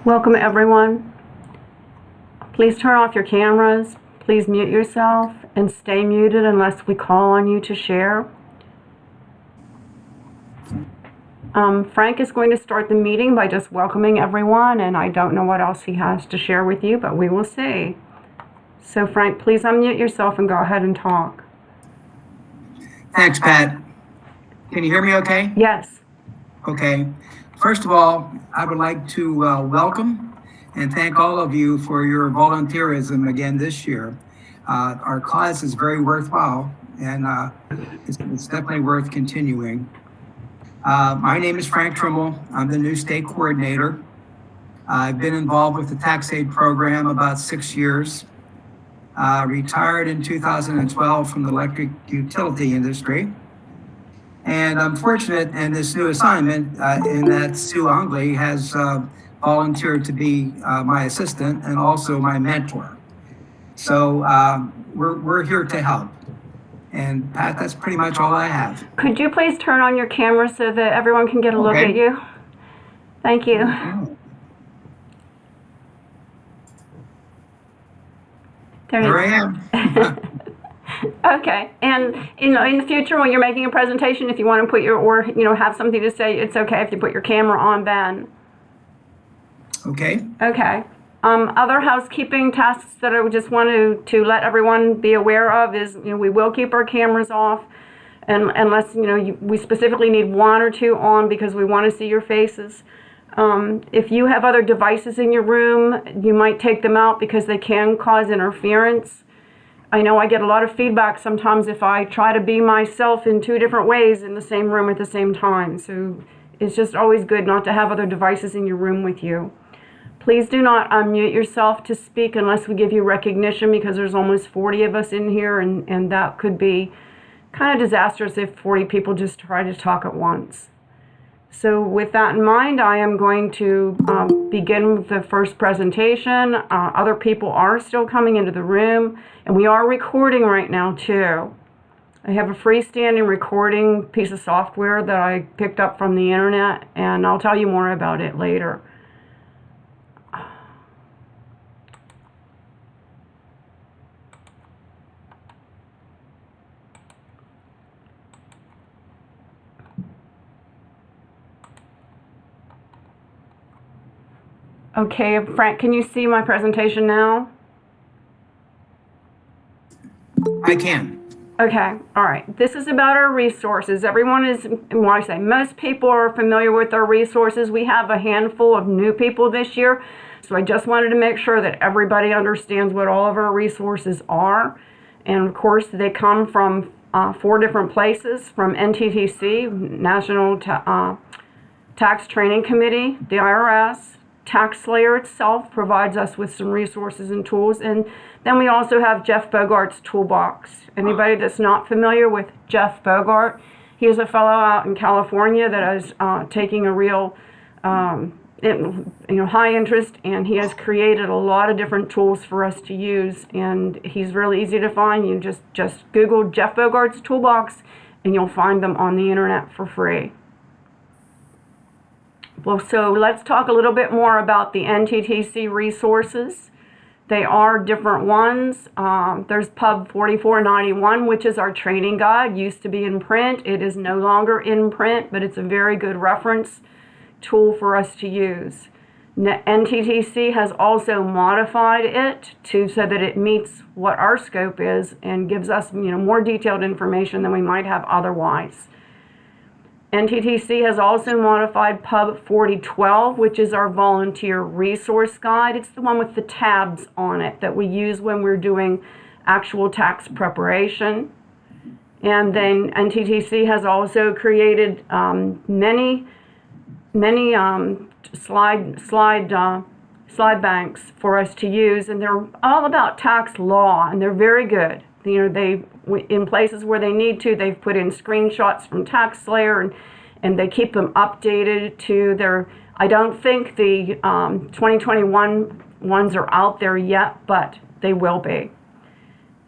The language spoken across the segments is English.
Welcome everyone. Please turn off your cameras. Please mute yourself and stay muted unless we call on you to share. Frank is going to start the meeting by just welcoming everyone, and I don't know what else he has to share with you, but we will see. So Frank, please unmute yourself and go ahead and talk. Thanks, Pat. Can you hear me okay? Yes. Okay. First of all, I would like to welcome and thank all of you for your volunteerism again this year. Our cause is very worthwhile, and it's definitely worth continuing. My name is Frank Trimble. I'm the new state coordinator. I've been involved with the tax aid program about 6 years. Retired in 2012 from the electric utility industry. And I'm fortunate in this new assignment in that Sue Ongley has volunteered to be my assistant and also my mentor. So we're here to help. And Pat, that's pretty much all I have. Could you please turn on your camera so that everyone can get a look at you? Thank you. There I am. Okay, and in the future when you're making a presentation, if you want to put your have something to say, it's okay if you put your camera on then. Okay. Okay. Other housekeeping tasks that I would just want to let everyone be aware of is we will keep our cameras off, and unless we specifically need one or two on because we want to see your faces. If you have other devices in your room, you might take them out because they can cause interference. I know I get a lot of feedback sometimes if I try to be myself in two different ways in the same room at the same time. So it's just always good not to have other devices in your room with you. Please do not unmute yourself to speak unless we give you recognition, because there's almost 40 of us in here, and that could be kind of disastrous if 40 people just try to talk at once. So with that in mind, I am going to begin with the first presentation. Other people are still coming into the room, and we are recording right now too. I have a freestanding recording piece of software that I picked up from the internet, and I'll tell you more about it later. Okay, Frank, can you see my presentation now? I can. Okay, all right. This is about our resources. Everyone is, well, I say most people are familiar with our resources. We have a handful of new people this year, so I just wanted to make sure that everybody understands what all of our resources are. And of course, they come from 4 different places, from NTTC, National Tax Training Committee, the IRS, TaxSlayer itself provides us with some resources and tools, and then we also have Jeff Bogart's Toolbox. Anybody that's not familiar with Jeff Bogart, he is a fellow out in California that is taking a real high interest, and he has created a lot of different tools for us to use, and he's really easy to find. You just Google Jeff Bogart's Toolbox and you'll find them on the internet for free. Well, so let's talk a little bit more about the NTTC resources. They are different ones. There's Pub 4491, which is our training guide. Used to be in print. It is no longer in print, but it's a very good reference tool for us to use. NTTC has also modified it so that it meets what our scope is and gives us more detailed information than we might have otherwise. NTTC has also modified Pub 4012, which is our volunteer resource guide. It's the one with the tabs on it that we use when we're doing actual tax preparation. And then NTTC has also created many slide banks for us to use, and they're all about tax law, and they're very good. In places where they need to, they've put in screenshots from TaxSlayer, and they keep them updated to their, I don't think the 2021 ones are out there yet, but they will be.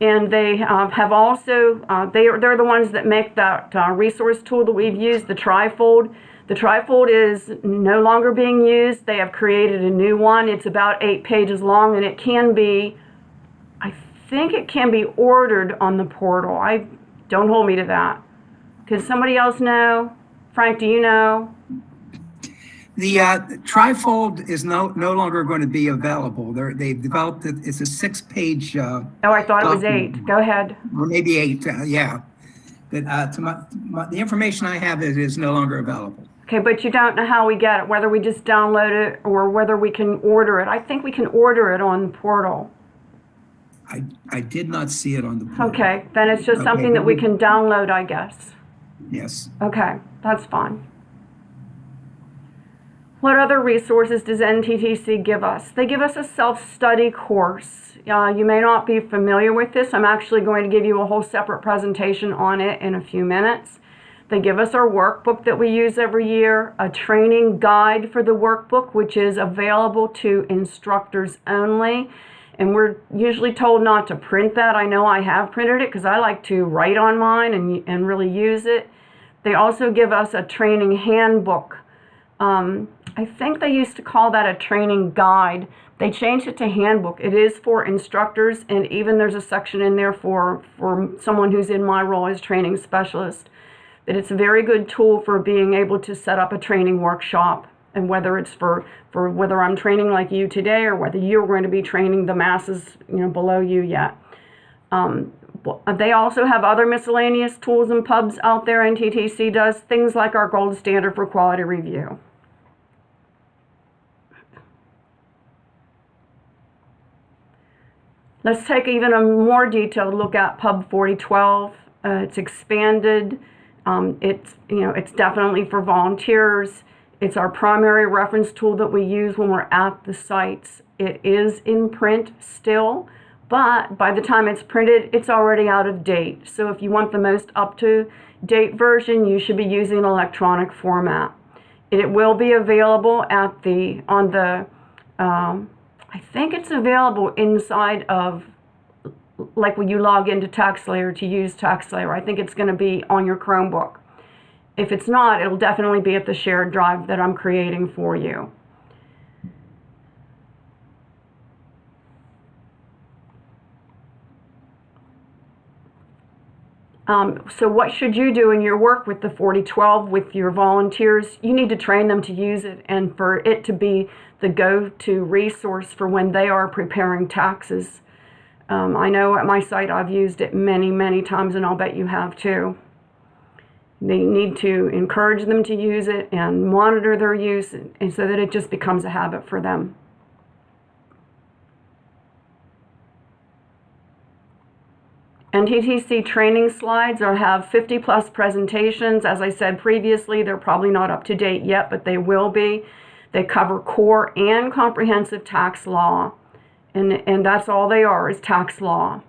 And they have also, they're the ones that make that resource tool that we've used, the Trifold. The trifold is no longer being used. They have created a new one. It's about 8 pages long, and it can be, I think it can be ordered on the portal. Don't hold me to that. Does somebody else know? Frank, do you know? The trifold is no longer going to be available. They've developed it. It's a 6-page. Oh, I thought it was 8. Go ahead. Or maybe 8. Yeah. But the information I have is no longer available. Okay, but you don't know how we get it, whether we just download it or whether we can order it. I think we can order it on the portal. I did not see it on the portal. Okay, then it's just something that we can download, I guess. Yes. Okay, that's fine. What other resources does NTTC give us? They give us a self-study course. You may not be familiar with this. I'm actually going to give you a whole separate presentation on it in a few minutes. They give us our workbook that we use every year, a training guide for the workbook, which is available to instructors only. And we're usually told not to print that. I know I have printed it because I like to write on mine and really use it. They also give us a training handbook. I think they used to call that a training guide. They changed it to handbook. It is for instructors, and even there's a section in there for someone who's in my role as training specialist. That it's a very good tool for being able to set up a training workshop, and whether it's for whether I'm training like you today or whether you're going to be training the masses, below you yet. They also have other miscellaneous tools and pubs out there. NTTC does things like our gold standard for quality review. Let's take even a more detailed look at Pub 4012. It's expanded. It's definitely for volunteers. It's our primary reference tool that we use when we're at the sites. It is in print still, but by the time it's printed, it's already out of date. So if you want the most up-to-date version, you should be using an electronic format. It will be available I think it's available inside of, like when you log into TaxSlayer to use TaxSlayer. I think it's going to be on your Chromebook. If it's not, it'll definitely be at the shared drive that I'm creating for you. So what should you do in your work with the 4012 with your volunteers? You need to train them to use it and for it to be the go-to resource for when they are preparing taxes. I know at my site I've used it many, many times, and I'll bet you have too. They need to encourage them to use it and monitor their use and so that it just becomes a habit for them. NTTC training slides have 50+ presentations. As I said previously, they're probably not up to date yet, but they will be. They cover core and comprehensive tax law, and that's all they are, is tax law.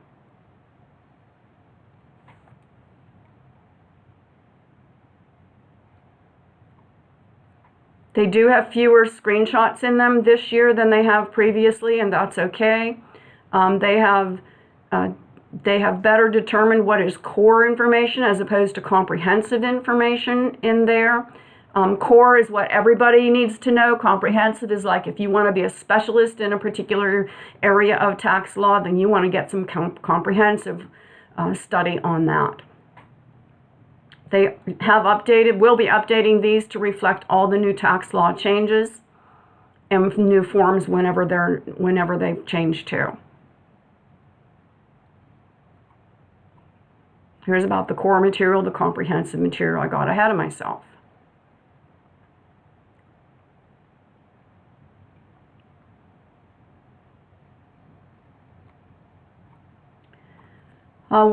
They do have fewer screenshots in them this year than they have previously, and that's okay. They have better determined what is core information as opposed to comprehensive information in there. Core is what everybody needs to know. Comprehensive is like if you want to be a specialist in a particular area of tax law, then you want to get some comprehensive study on that. They have will be updating these to reflect all the new tax law changes and new forms whenever they've changed too. Here's about the core material, the comprehensive material. I got ahead of myself.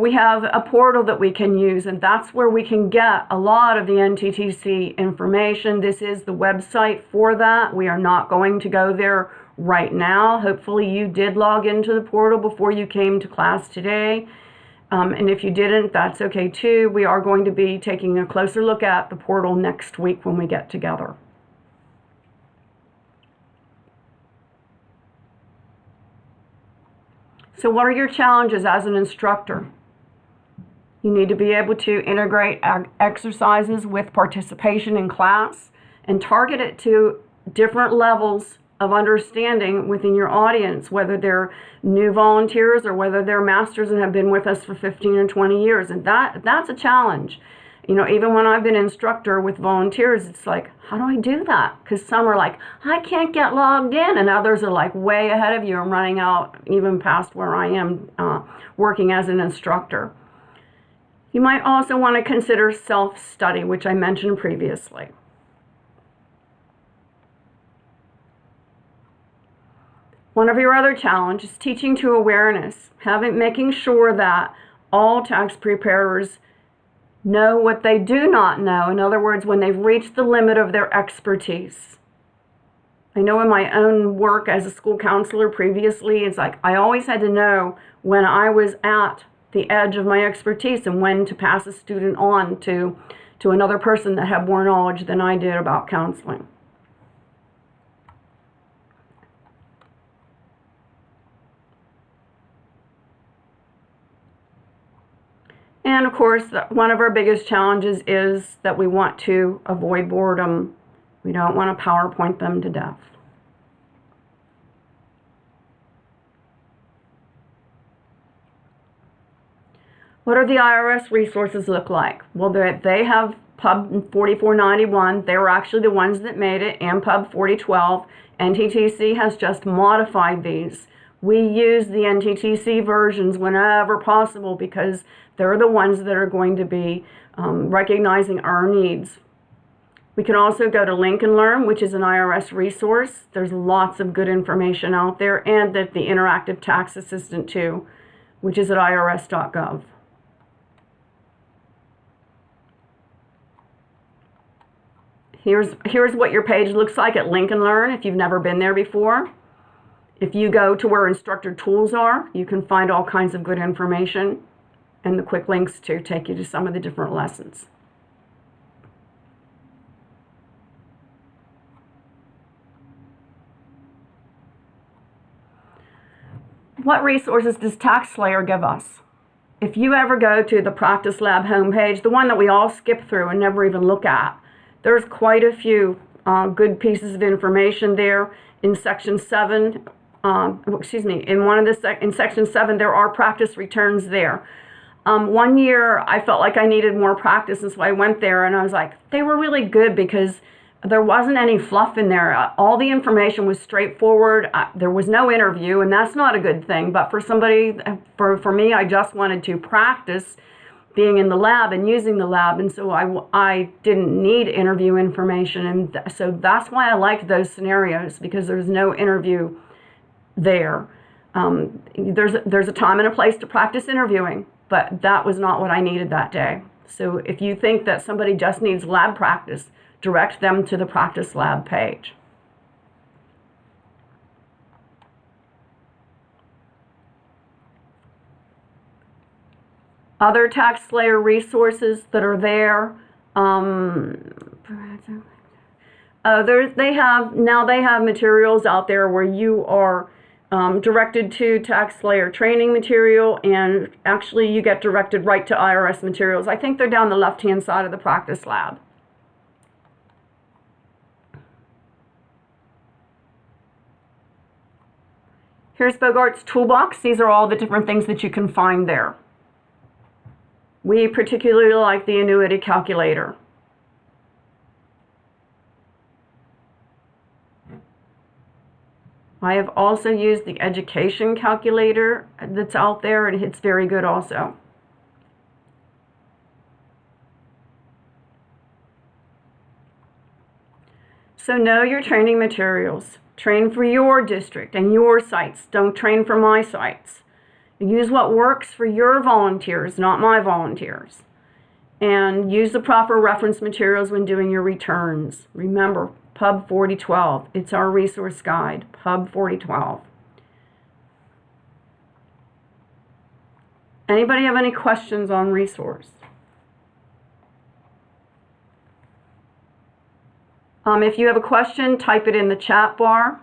We have a portal that we can use, and that's where we can get a lot of the NTTC information. This is the website for that. We are not going to go there right now. Hopefully you did log into the portal before you came to class today. And if you didn't, that's okay too. We are going to be taking a closer look at the portal next week when we get together. So what are your challenges as an instructor? You need to be able to integrate exercises with participation in class. and target it to different levels of understanding within your audience, whether they're new volunteers or whether they're masters and have been with us for 15 or 20 years. And that's a challenge. You know, even when I've been instructor with volunteers, it's like, how do I do that? Because some are like, I can't get logged in, and others are like way ahead of you and running out even past where I am working as an instructor. You might also want to consider self-study, which I mentioned previously. One of your other challenges is teaching to awareness, making sure that all tax preparers know what they do not know. In other words, when they've reached the limit of their expertise. I know in my own work as a school counselor previously, it's like I always had to know when I was at the edge of my expertise and when to pass a student on to another person that had more knowledge than I did about counseling. And of course, one of our biggest challenges is that we want to avoid boredom. We don't want to PowerPoint them to death. What do the IRS resources look like? Well, they have Pub 4491. They were actually the ones that made it, and Pub 4012. NTTC has just modified these. We use the NTTC versions whenever possible because they're the ones that are going to be recognizing our needs. We can also go to Link and Learn, which is an IRS resource. There's lots of good information out there, and that the Interactive Tax Assistant too, which is at irs.gov. Here's what your page looks like at Link and Learn if you've never been there before. If you go to where instructor tools are, you can find all kinds of good information and the quick links to take you to some of the different lessons. What resources does TaxSlayer give us? If you ever go to the Practice Lab homepage, the one that we all skip through and never even look at, there's quite a few good pieces of information there. In section 7, in section 7, there are practice returns there. One year, I felt like I needed more practice, and so I went there, and I was like, they were really good because there wasn't any fluff in there. All the information was straightforward. There was no interview, and that's not a good thing. But for somebody, for me, I just wanted to practice being in the lab and using the lab, and so I didn't need interview information, and so that's why I liked those scenarios, because there's no interview there. There's a time and a place to practice interviewing, but that was not what I needed that day. So if you think that somebody just needs lab practice, direct them to the Practice Lab page. Other TaxSlayer resources that are there, they have materials out there where you are directed to TaxSlayer training material, and actually you get directed right to IRS materials. I think they're down the left-hand side of the Practice Lab. Here's Bogart's Toolbox. These are all the different things that you can find there. We particularly like the annuity calculator. I have also used the education calculator that's out there, and it's very good also. So know your training materials. Train for your district and your sites. Don't train for my sites. Use what works for your volunteers, not my volunteers. And use the proper reference materials when doing your returns. Remember, Pub 4012. It's our resource guide, Pub 4012. Anybody have any questions on resource? If you have a question, type it in the chat bar.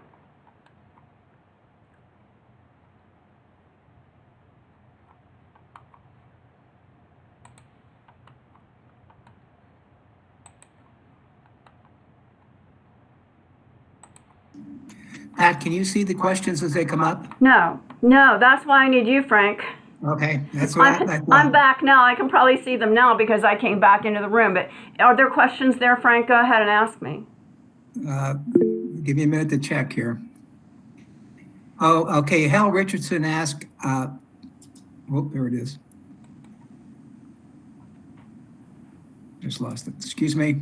Pat, can you see the questions as they come up? No, that's why I need you, Frank. Okay, that's what I'm back now. I can probably see them now because I came back into the room. But are there questions there, Frank? Go ahead and ask me. Give me a minute to check here. Oh, okay. Hal Richardson asked, there it is. Just lost it. Excuse me.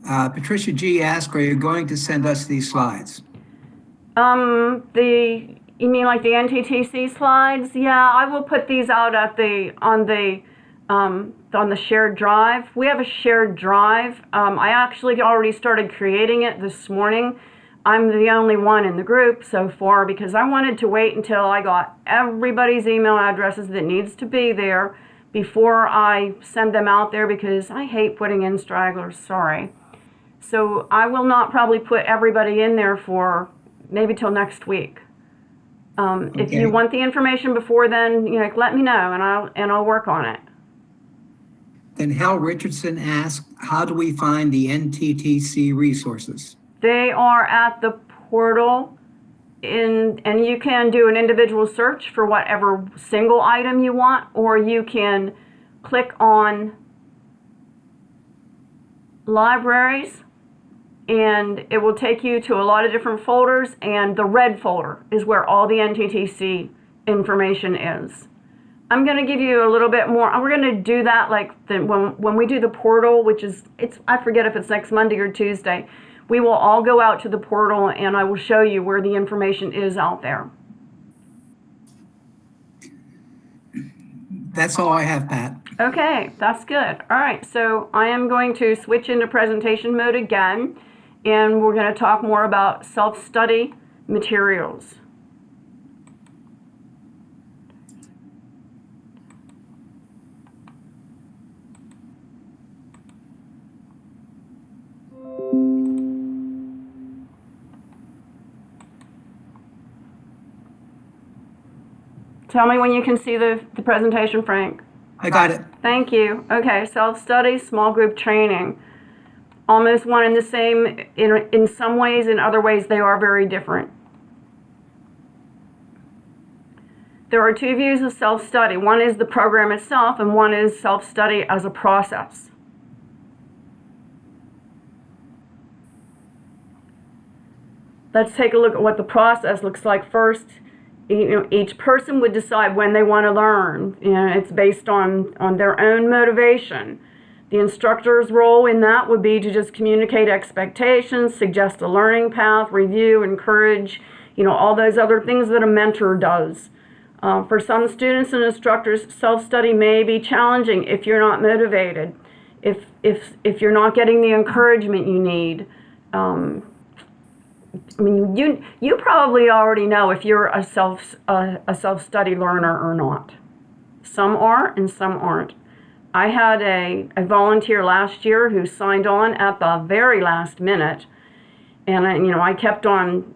Patricia G asked, are you going to send us these slides? You mean like the NTTC slides? Yeah, I will put these out at on the shared drive. We have a shared drive. I actually already started creating it this morning. I'm the only one in the group so far because I wanted to wait until I got everybody's email addresses that needs to be there before I send them out there because I hate putting in stragglers, sorry. So I will not probably put everybody in there for maybe till next week. If you want the information before then, let me know and I'll work on it. Then Hal Richardson asked, how do we find the NTTC resources? They are at the portal and you can do an individual search for whatever single item you want, or you can click on libraries and it will take you to a lot of different folders, and the red folder is where all the NTTC information is. I'm going to give you a little bit more. We're going to do that when we do the portal, which is, I forget if it's next Monday or Tuesday. We will all go out to the portal and I will show you where the information is out there. That's all I have, Pat. Okay, that's good. All right, so I am going to switch into presentation mode again, and we're going to talk more about self-study materials. Tell me when you can see the presentation, Frank. I got it. Thank you. Okay, self-study, small group training. Almost one and the same in some ways, in other ways they are very different. There are two views of self-study. One is the program itself, and one is self-study as a process. Let's take a look at what the process looks like first. Each person would decide when they want to learn. It's based on their own motivation. The instructor's role in that would be to just communicate expectations, suggest a learning path, review, encourage, all those other things that a mentor does. For some students and instructors, self-study may be challenging if you're not motivated, if you're not getting the encouragement you need. You probably already know if you're a self-study learner or not. Some are and some aren't. I had a volunteer last year who signed on at the very last minute, and I kept on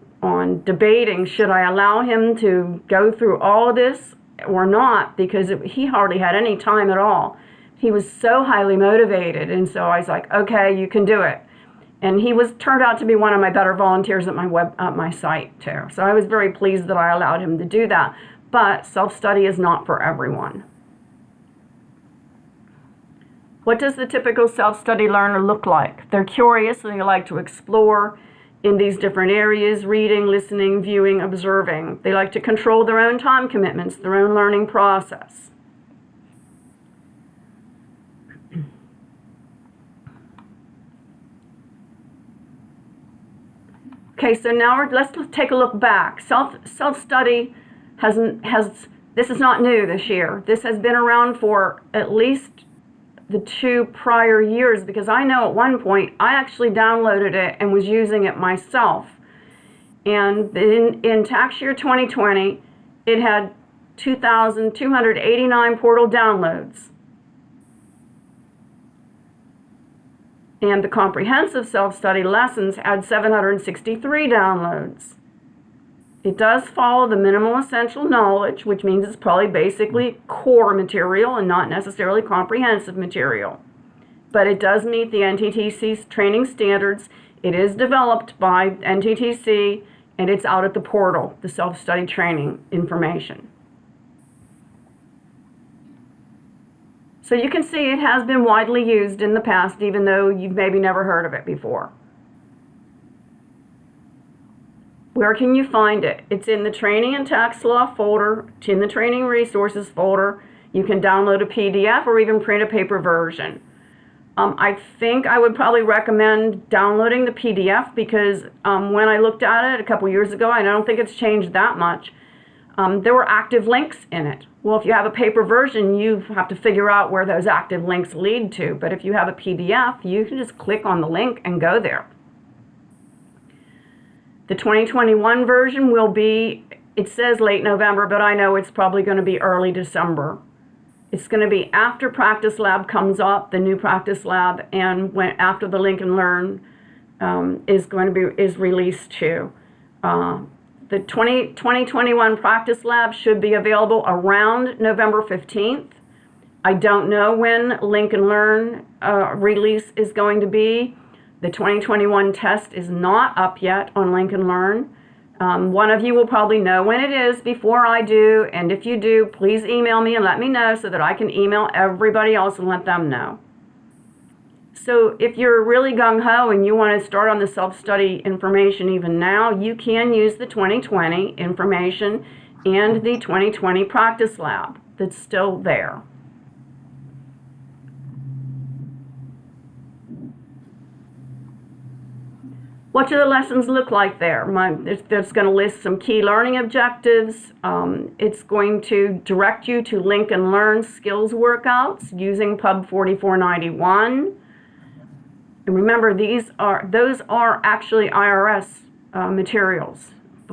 debating, should I allow him to go through all of this or not, because he hardly had any time at all. He was so highly motivated, and so I was like, okay, you can do it. And he turned out to be one of my better volunteers at my site too. So I was very pleased that I allowed him to do that. But self-study is not for everyone. What does the typical self-study learner look like? They're curious and they like to explore in these different areas: reading, listening, viewing, observing. They like to control their own time commitments, their own learning process. Okay, so now let's take a look back. Self-study this is not new this year. This has been around for at least the 2 prior years, because I know at one point I actually downloaded it and was using it myself. And in tax year 2020, it had 2,289 portal downloads. And the comprehensive self-study lessons had 763 downloads. It does follow the minimal essential knowledge, which means it's probably basically core material and not necessarily comprehensive material. But it does meet the NTTC's training standards It is developed by NTTC, and it's out at the portal, the self-study training information. So you can see it has been widely used in the past, even though you've maybe never heard of it before. Where can you find it? It's in the Training and Tax Law folder. It's in the Training Resources folder. You can download a PDF or even print a paper version. I think I would probably recommend downloading the PDF because when I looked at it a couple years ago, and I don't think it's changed that much, there were active links in it. Well, if you have a paper version, you have to figure out where those active links lead to. But if you have a PDF, you can just click on the link and go there. The 2021 version will be, it says late November, but I know it's probably going to be early December. It's going to be after Practice Lab comes up, the new Practice Lab, and after the Lincoln Learn is released too. The 2021 Practice Lab should be available around November 15th. I don't know when Lincoln Learn release is going to be. The 2021 test is not up yet on Lincoln Learn. One of you will probably know when it is before I do, and if you do, please email me and let me know so that I can email everybody else and let them know. So if you're really gung-ho and you want to start on the self-study information even now, you can use the 2020 information and the 2020 Practice Lab that's still there. What do the lessons look like there? It's going to list some key learning objectives. It's going to direct you to Lincoln Learn skills workouts using Pub 4491. And remember, those are actually IRS materials.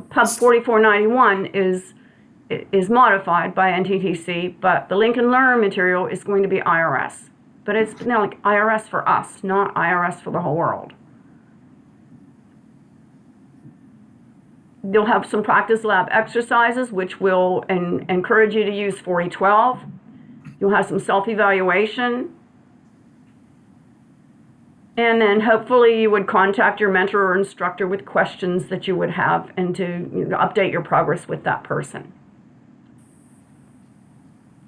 Pub 4491 is modified by NTTC, but the Lincoln Learn material is going to be IRS. But it's like IRS for us, not IRS for the whole world. You'll have some Practice Lab exercises, which will encourage you to use 4012. You'll have some self-evaluation. And then hopefully you would contact your mentor or instructor with questions that you would have and to update your progress with that person.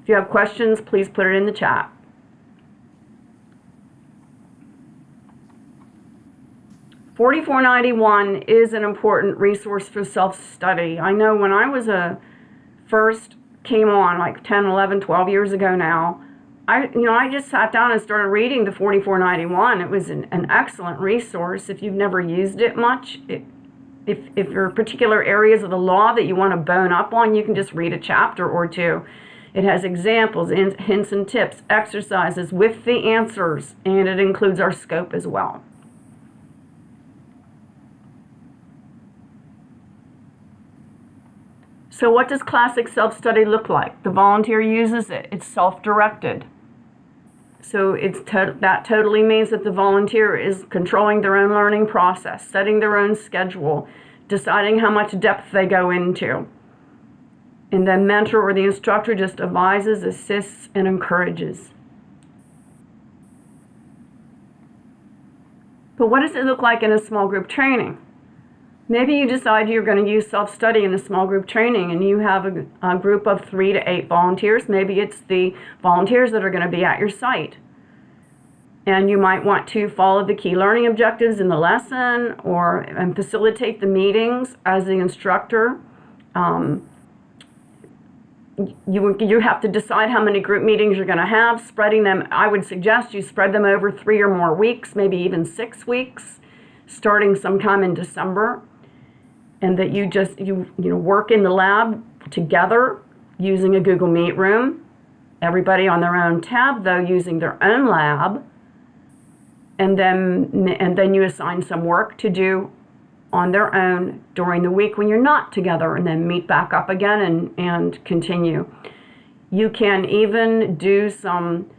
If you have questions, please put it in the chat. $44.91 is an important resource for self-study. I know when I was first came on, like 10, 11, 12 years ago now, I just sat down and started reading the $44.91. It was an excellent resource. If you've never used it much, if there are particular areas of the law that you want to bone up on, you can just read a chapter or two. It has examples, hints and tips, exercises with the answers, and it includes our scope as well. So what does classic self-study look like? The volunteer uses it. It's self-directed. So that totally means that the volunteer is controlling their own learning process, setting their own schedule, deciding how much depth they go into. And the mentor or the instructor just advises, assists, and encourages. But what does it look like in a small group training? Maybe you decide you're going to use self-study in a small group training and you have a group of 3 to 8 volunteers. Maybe it's the volunteers that are going to be at your site. And you might want to follow the key learning objectives in the lesson and facilitate the meetings as the instructor. You have to decide how many group meetings you're going to have, spreading them. I would suggest you spread them over 3 or more weeks, maybe even 6 weeks, starting sometime in December. And that you work in the lab together using a Google Meet room. Everybody on their own tab, though, using their own lab. And then you assign some work to do on their own during the week when you're not together, and then meet back up again and continue. You can even do some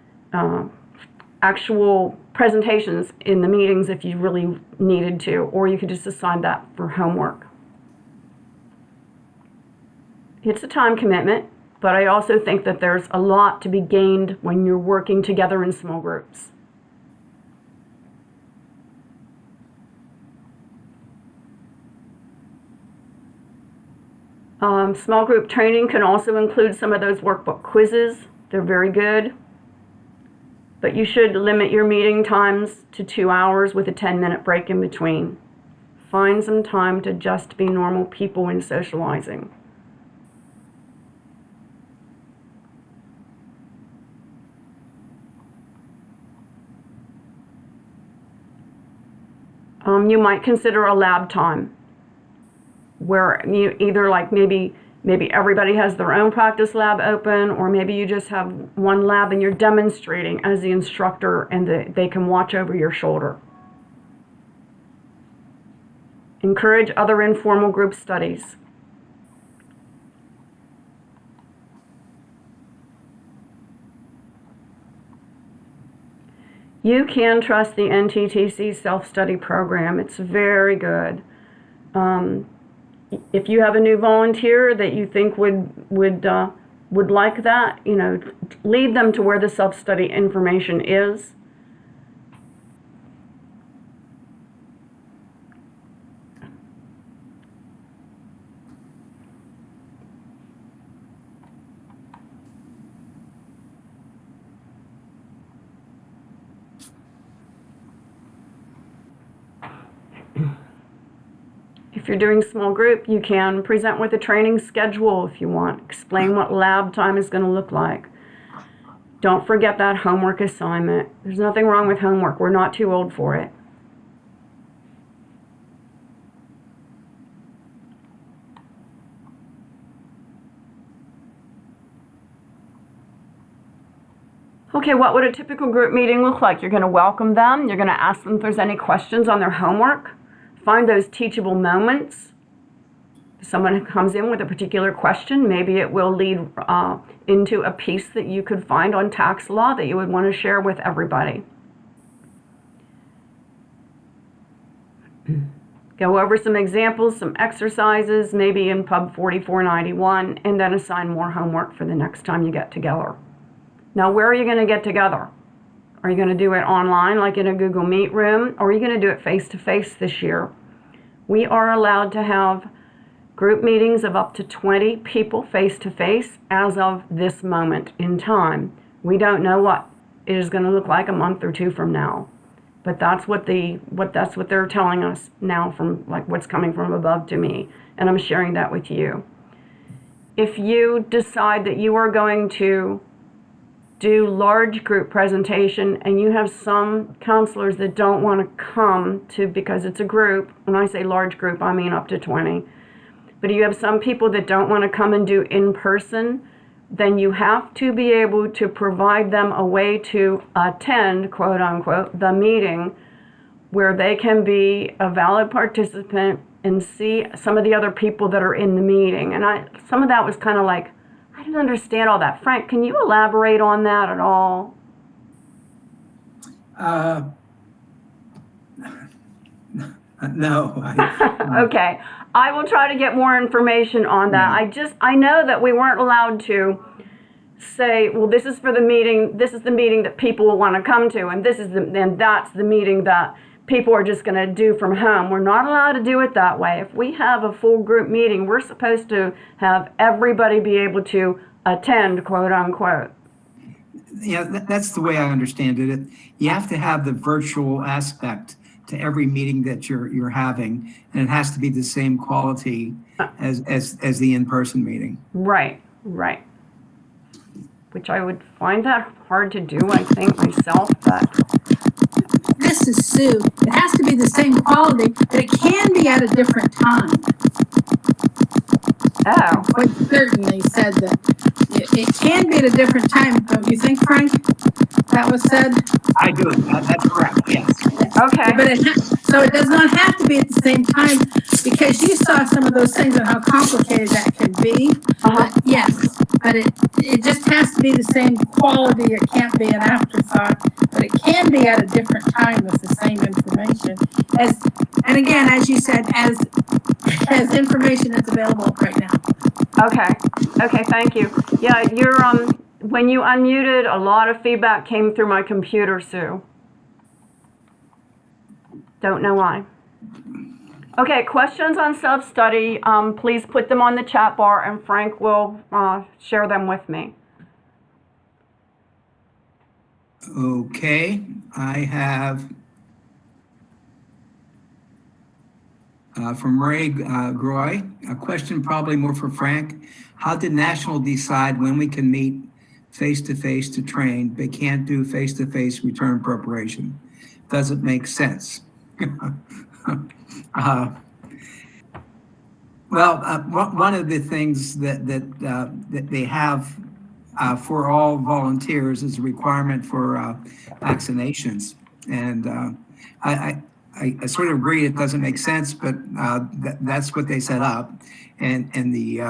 actual presentations in the meetings if you really needed to, or you could just assign that for homework. It's a time commitment, but I also think that there's a lot to be gained when you're working together in small groups. Small group training can also include some of those workbook quizzes. They're very good. But you should limit your meeting times to 2 hours with a 10-minute break in between. Find some time to just be normal people in socializing. You might consider a lab time where you either like maybe everybody has their own practice lab open, or maybe you just have one lab and you're demonstrating as the instructor and they can watch over your shoulder. Encourage other informal group studies. You can trust the NTTC self-study program. It's very good. If you have a new volunteer that you think would like that, lead them to where the self-study information is. If you're doing small group, you can present with a training schedule if you want. Explain what lab time is going to look like. Don't forget that homework assignment. There's nothing wrong with homework. We're not too old for it. Okay, what would a typical group meeting look like? You're going to welcome them. You're going to ask them if there's any questions on their homework. Find those teachable moments. If someone comes in with a particular question, maybe it will lead into a piece that you could find on tax law that you would want to share with everybody. Go over some examples, some exercises, maybe in Pub 4491, and then assign more homework for the next time you get together. Now, where are you going to get together? Are you going to do it online, like in a Google Meet room, or are you going to do it face-to-face this year? We are allowed to have group meetings of up to 20 people face-to-face as of this moment in time. We don't know what it is going to look like a month or two from now, but that's what they're telling us now from like what's coming from above to me, and I'm sharing that with you. If you decide that you are going to do large group presentation and you have some counselors that don't want to come to, because it's a group, when I say large group, I mean up to 20, but you have some people that don't want to come and do in person, then you have to be able to provide them a way to attend, quote unquote, the meeting where they can be a valid participant and see some of the other people that are in the meeting. And some of that was kind of like, I didn't understand all that. Frank, can you elaborate on that at all? No. Okay. I will try to get more information on that. Yeah. I know that we weren't allowed to say, well, this is for the meeting, this is the meeting that people will want to come to, and that's the meeting that people are just going to do from home. We're not allowed to do it that way. If we have a full group meeting, we're supposed to have everybody be able to attend, quote unquote. Yeah, that's the way I understand it. You have to have the virtual aspect to every meeting that you're having, and it has to be the same quality as the in-person meeting. Right. Which I would find that hard to do, I think, myself, but This is Sue. It has to be the same quality, but it can be at a different time. oh, Quite certainly said that it can be at a different time, don't you think, Frank? That was said? I do. That's correct, yes. okay. But so it does not have to be at the same time, because you saw some of those things and how complicated that can be. Uh-huh. Yes, but it just has to be the same quality. It can't be an afterthought, but it can be at a different time with the same information. And again, as you said, as information that's available right now. Okay, thank you. Yeah, when you unmuted, a lot of feedback came through my computer, Sue. Don't know why. Okay, questions on self-study, please put them on the chat bar and Frank will share them with me. Okay, I have from Ray Groy, a question probably more for Frank. How did National decide when we can meet face-to-face to train, but can't do face-to-face return preparation? Does it make sense? One of the things that they have for all volunteers is a requirement for vaccinations, and I sort of agree it doesn't make sense, but that's what they set up, and the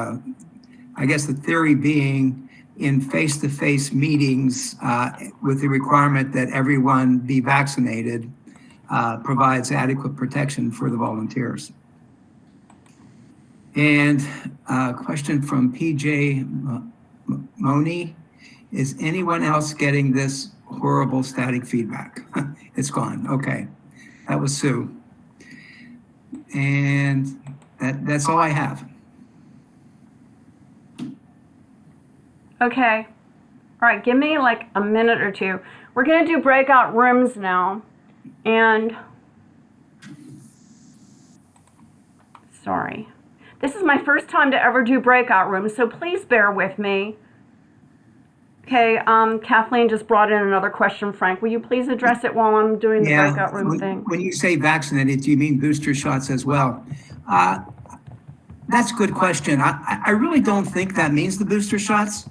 I guess the theory being in face-to-face meetings with the requirement that everyone be vaccinated provides adequate protection for the volunteers. And a question from PJ Moni, is anyone else getting this horrible static feedback? It's gone, okay. That was Sue. And that's all I have. Okay. All right, give me like a minute or two. We're gonna do breakout rooms now. And, sorry. This is my first time to ever do breakout rooms, so please bear with me. Okay, Kathleen just brought in another question, Frank. Will you please address it while I'm doing the breakout room thing? When you say vaccinated, do you mean booster shots as well? That's a good question. I really don't think that means the booster shots.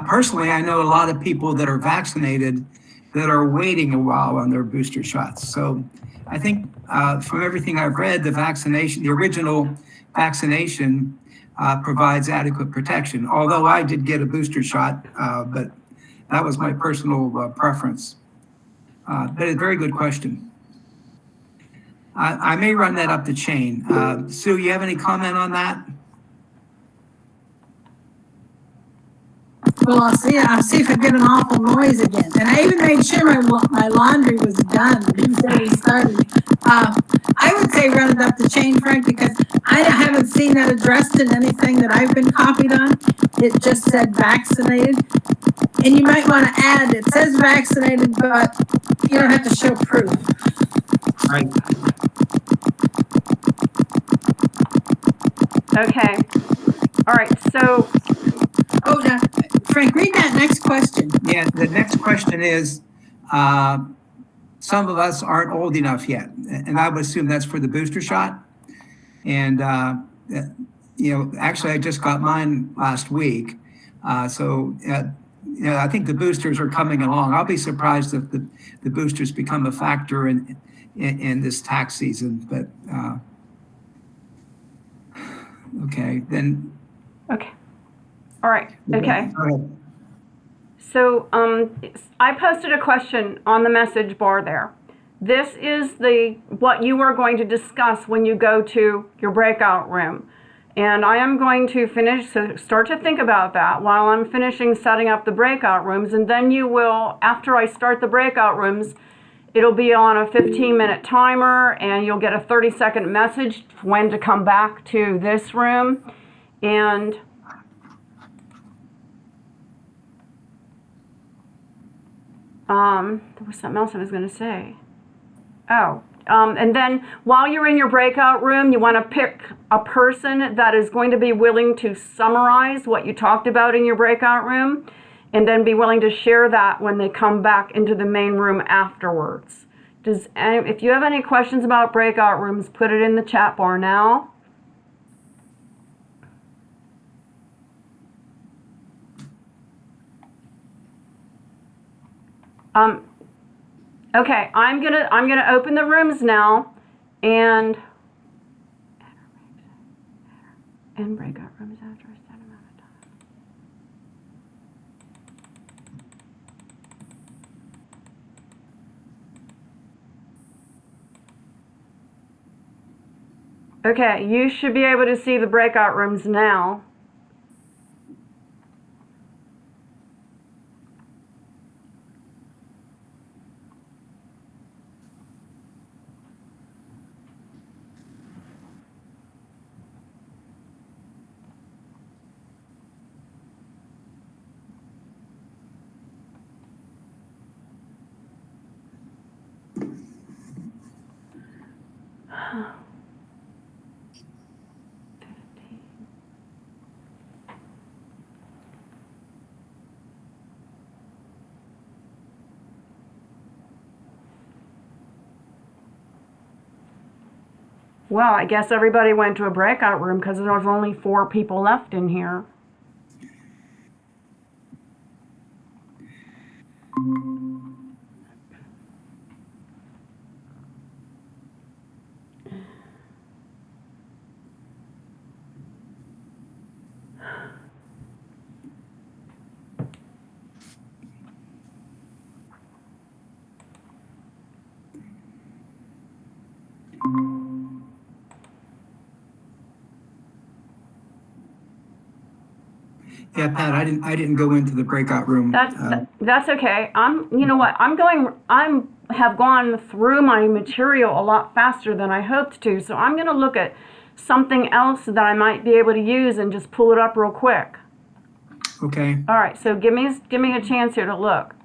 Personally, I know a lot of people that are vaccinated that are waiting a while on their booster shots. So I think from everything I've read, the original vaccination provides adequate protection. Although I did get a booster shot, but that was my personal preference. But a very good question. I may run that up the chain. Sue, you have any comment on that? Well, I'll see if I get an awful noise again. And I even made sure my laundry was done before we started. I would say run it up the chain, Frank, because I haven't seen that addressed in anything that I've been copied on. It just said vaccinated. And you might want to add, it says vaccinated, but you don't have to show proof. Right. Okay. All right, so. Oh, now, Frank, read that next question. Yeah, the next question is, some of us aren't old enough yet, and I would assume that's for the booster shot. And, actually I just got mine last week. So I think the boosters are coming along. I'll be surprised if the boosters become a factor in this tax season, but, okay, then. Okay. All right, okay. Go ahead. So I posted a question on the message bar there. This is what you are going to discuss when you go to your breakout room. And I am going to start to think about that while I'm finishing setting up the breakout rooms. And then you will, after I start the breakout rooms, it'll be on a 15-minute timer and you'll get a 30-second message when to come back to this room. And there was something else I was going to say. Oh, and then while you're in your breakout room, you want to pick a person that is going to be willing to summarize what you talked about in your breakout room, and then be willing to share that when they come back into the main room afterwards. If you have any questions about breakout rooms, put it in the chat bar now. Okay, I'm gonna open the rooms now, and breakout rooms after a set amount of time. Okay, you should be able to see the breakout rooms now. Well, I guess everybody went to a breakout room because there was only 4 people left in here. Yeah, Pat, I didn't go into the breakout room. That's okay. You know what? Have gone through my material a lot faster than I hoped to. So I'm going to look at something else that I might be able to use and just pull it up real quick. Okay. All right. So give me a chance here to look.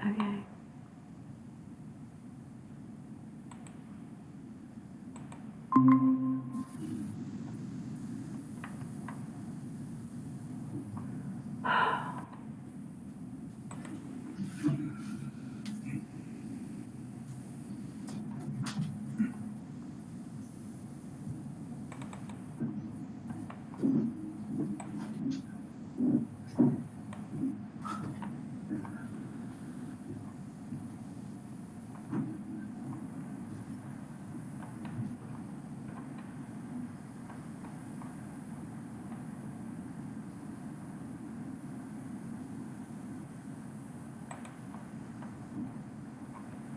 Okay.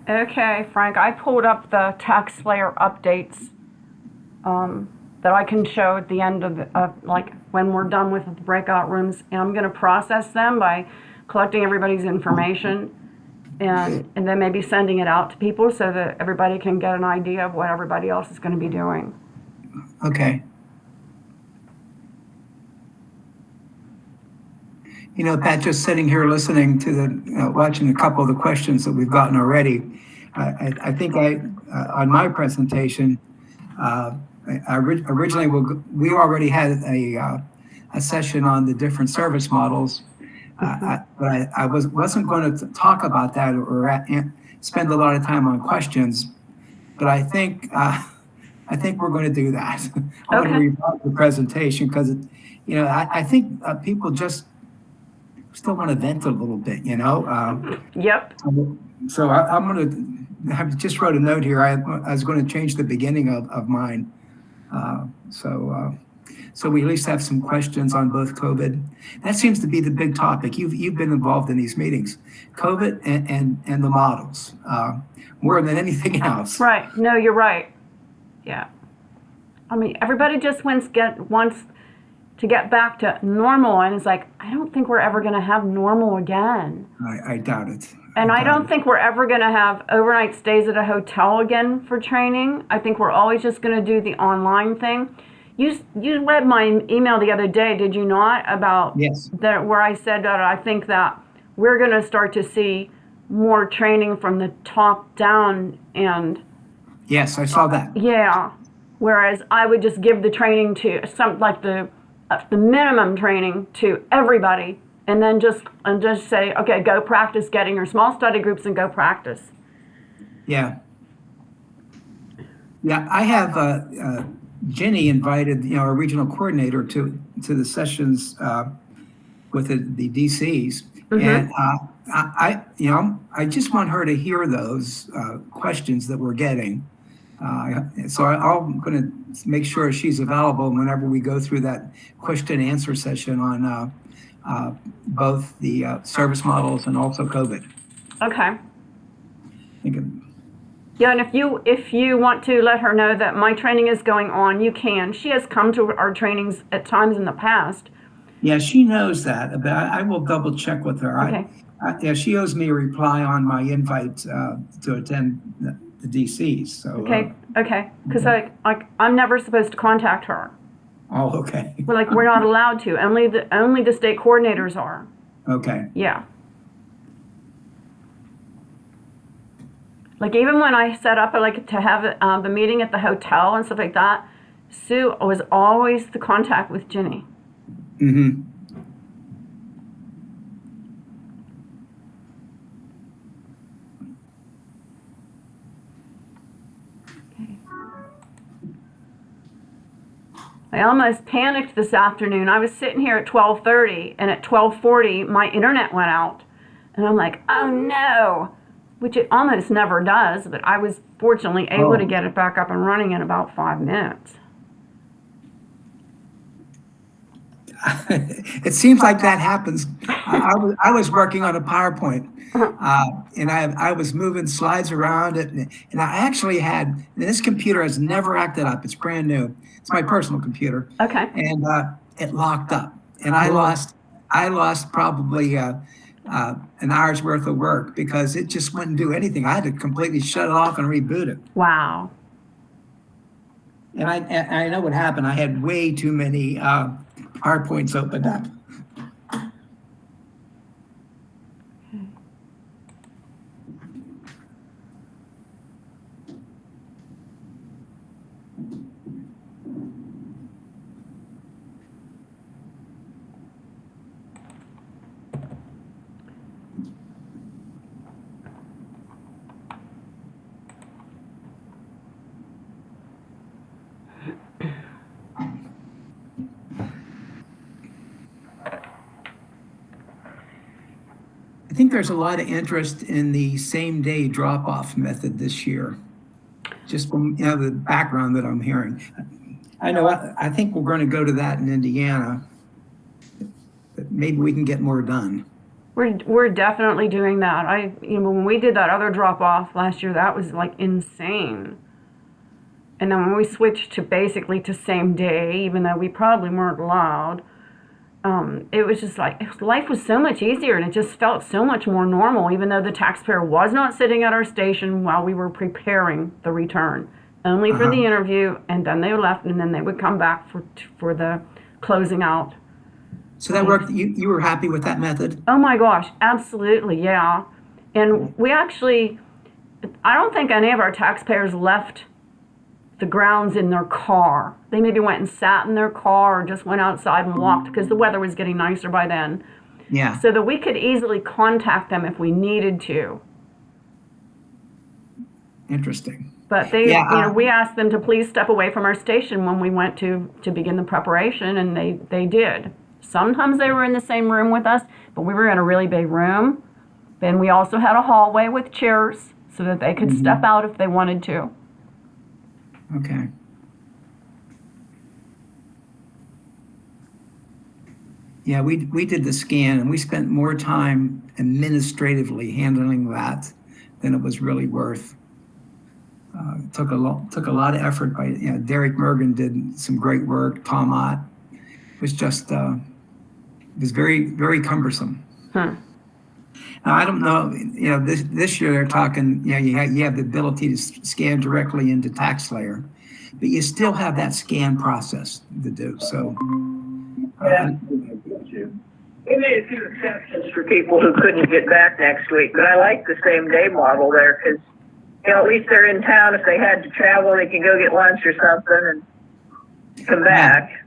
Okay, Frank, I pulled up the tax layer updates that I can show at the end of like when we're done with the breakout rooms, and I'm going to process them by collecting everybody's information and then maybe sending it out to people so that everybody can get an idea of what everybody else is going to be doing. Okay. You know, Pat, just sitting here listening to watching a couple of the questions that we've gotten already, I think on my presentation, originally we already had a session on the different service models, but I wasn't going to talk about that or spend a lot of time on questions, but I think we're going to do that. I'm going to revise the presentation because, you know, I think people just still want to vent a little bit, you know? Yep. So I'm going to, I just wrote a note here. I was going to change the beginning of mine. So we at least have some questions on both COVID. That seems to be the big topic. You've been involved in these meetings, COVID and the models, more than anything else. Right. No, you're right. Yeah. I mean, everybody just wants to get back to normal, and it's like, I don't think we're ever going to have normal again. I doubt it. And I don't think we're ever going to have overnight stays at a hotel again for training. I think we're always just going to do the online thing. You read my email the other day, did you not? About yes. Where I said that I think that we're going to start to see more training from the top down, and yes, I saw that. Yeah. Whereas I would just give the training to some, like the minimum training to everybody, and then just say, okay, go practice getting your small study groups and go practice. Yeah. Yeah, I have Jenny invited, you know, our regional coordinator to the sessions with the DCs, and I just want her to hear those questions that we're getting. So I'm going to make sure she's available whenever we go through that question and answer session on both the service models and also COVID. Okay. Yeah, and if you want to let her know that my training is going on, you can. She has come to our trainings at times in the past. Yeah, she knows that, but I will double check with her. Okay. Yeah, she owes me a reply on my invite to attend the DCs. So okay, because I'm never supposed to contact her. Oh, okay. We're not allowed to. Only the state coordinators are. Okay. Yeah. Like even when I set up like to have the meeting at the hotel and stuff like that, Sue was always the contact with Ginny. Mm-hmm. I almost panicked this afternoon. I was sitting here at 12:30, and at 12:40 my internet went out, and I'm like, oh no, which it almost never does, but I was fortunately able to get it back up and running in about 5 minutes. It seems like that happens. I was working on a PowerPoint, and I was moving slides around it, and I actually had, and this computer has never acted up. It's brand new. It's my personal computer. Okay. And it locked up, and I lost probably an hour's worth of work because it just wouldn't do anything. I had to completely shut it off and reboot it. Wow. And I know what happened. I had way too many PowerPoints opened up. I think there's a lot of interest in the same day drop-off method this year, just from the background that I'm hearing. I think we're going to go to that in Indiana, but maybe we can get more done. We're definitely doing that. When we did that other drop-off last year, that was like insane. And then when we switched to basically to same day, even though we probably weren't allowed, it was just like, life was so much easier and it just felt so much more normal, even though the taxpayer was not sitting at our station while we were preparing the return, only for the interview, and then they left, and then they would come back for the closing out. So that worked. You were happy with that method? Oh my gosh, absolutely, yeah. And we actually, I don't think any of our taxpayers left the grounds in their car. They maybe went and sat in their car or just went outside and walked because the weather was getting nicer by then. Yeah. So that we could easily contact them if we needed to. Interesting. But they, we asked them to please step away from our station when we went to begin the preparation, and they did. Sometimes they were in the same room with us, but we were in a really big room. Then we also had a hallway with chairs so that they could step out if they wanted to. Okay. Yeah, we did the scan, and we spent more time administratively handling that than it was really worth. It took a lot of effort by Derek Mergen did some great work. Tom Ott was just it was very, very cumbersome. Now I don't know. This year they're talking. You have the ability to scan directly into TaxSlayer, but you still have that scan process to do. So. We made a few exceptions for people who couldn't get back next week, but I like the same day model there because, at least they're in town. If they had to travel, they can go get lunch or something and come back.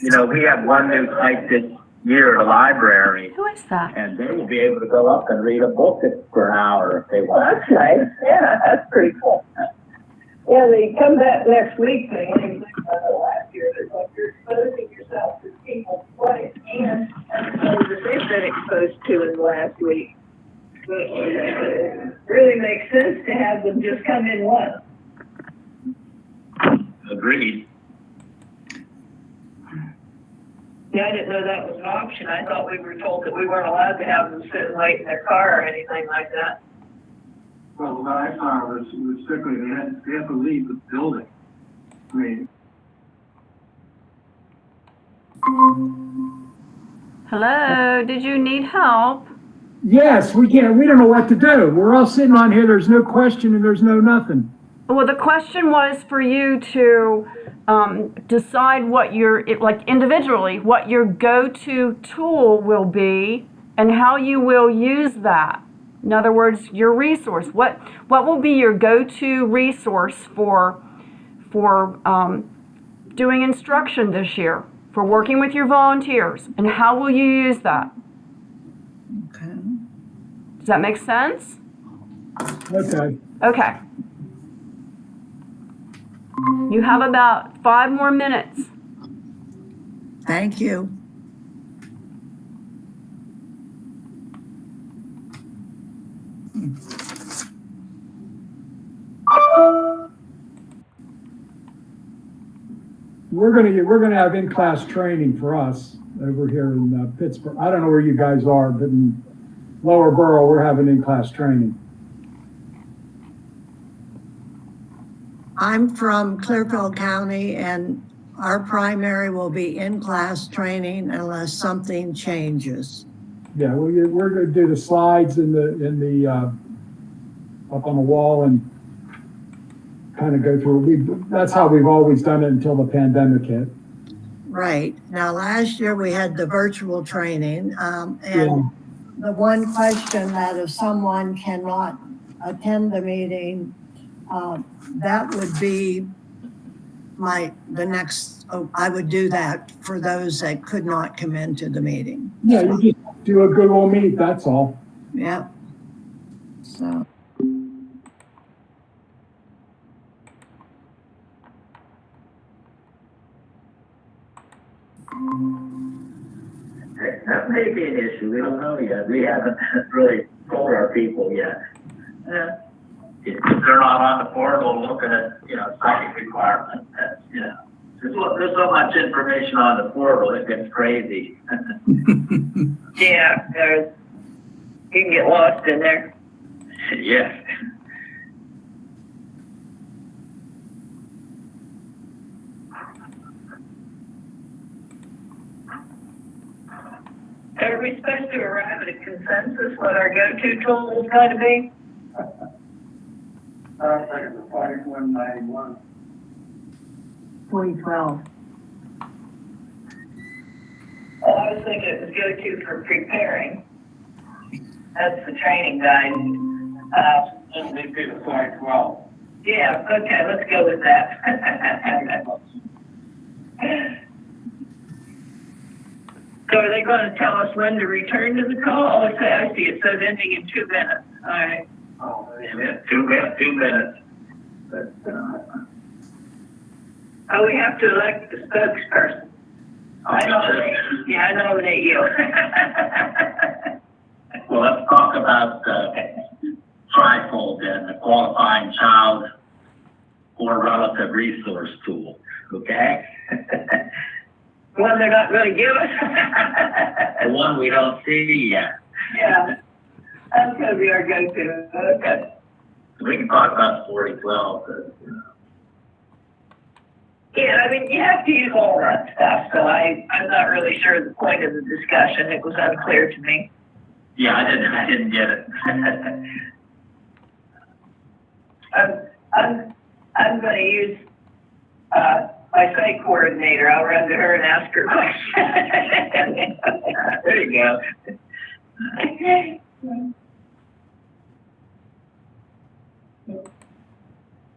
We have one new site this year at the library, Who is that? and they will be able to go up and read a book for an hour if they Well, want. that's nice. Yeah, that's pretty cool. Yeah, they come back next week. They last year. They're like, you're exposing yourself to people twice and that they've been exposed to in the last week. But it really makes sense to have them just come in once. Agreed. Yeah, I didn't know that was an option. I thought we were told that we weren't allowed to have them sit and wait in their car or anything like that. Well, what I saw was strictly they have to leave the building. I mean, Hello, did you need help? Yes, we can't. We don't know what to do. We're all sitting on here. There's no question and there's no nothing. Well, the question was for you to decide what individually, what your go-to tool will be and how you will use that. In other words, your resource. What will be your go-to resource for doing instruction this year, for working with your volunteers, and how will you use that? Okay. Does that make sense? Okay. Okay. You have about 5 more minutes. Thank you. We're gonna have in-class training for us over here in Pittsburgh. I don't know where you guys are, but in Lower Borough, we're having in-class training. I'm from Clearfield County, and our primary will be in-class training unless something changes. Yeah, we're gonna do the slides in the up on the wall and kind of go through. That's how we've always done it until the pandemic hit. Right. Now, last year we had the virtual training, and Yeah. the one question that if someone cannot attend the meeting, that would be the next, I would do that for those that could not come into the meeting. Yeah, you just do a Google Meet, that's all. Yep. So. That may be an issue. We don't know yet. We haven't really told our people yet. If they're not on the portal looking at, psychic requirements, that's, there's so much information on the portal, it gets crazy. Yeah, you can get lost in there. Yes. Are we supposed to arrive at a consensus what our go-to tool is going to be? I think it's 5191. 2012. Well, I was thinking it was go-to for preparing. That's the training guide. Let me be the 512. Yeah, okay, let's go with that. So are they going to tell us when to return to the call? Oh, okay, I see. It says ending in 2 minutes. All right. Oh, yeah, 2 minutes. But, Oh, we have to elect the spokesperson. I nominate you. well, let's talk about TriFold and the qualifying child or relative resource tool, okay? One they're not going to give us. The one we don't see yet. Yeah, that's going to be our go-to. Okay. We can talk about 4012. Yeah, I mean, you have to use all that stuff, so I'm not really sure the point of the discussion. It was unclear to me. Yeah, I didn't get it. I'm going to use my site coordinator. I'll run to her and ask her questions. There you go.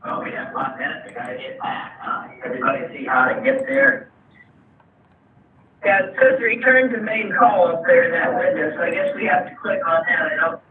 Oh, we have 1 minute. We gotta get back. Everybody see how to get there? Yeah, it says return to main call up there in that window, so I guess we have to click on that. I don't.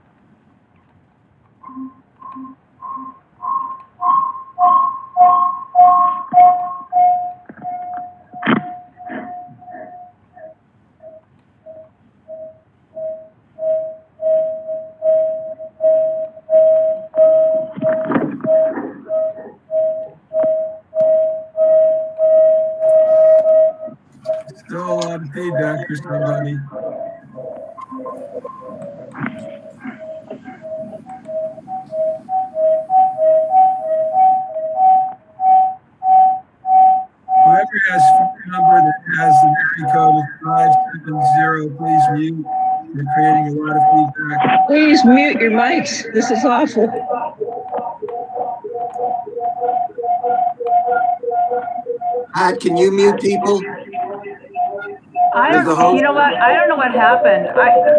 Still a lot of feedback, Mr. Rodney. Whoever has phone number that has the area code of 570, please mute. You're creating a lot of feedback. Please mute your mics. This is awful. Pat, can you mute people? I Does the don't, host- you know what, I don't know what happened.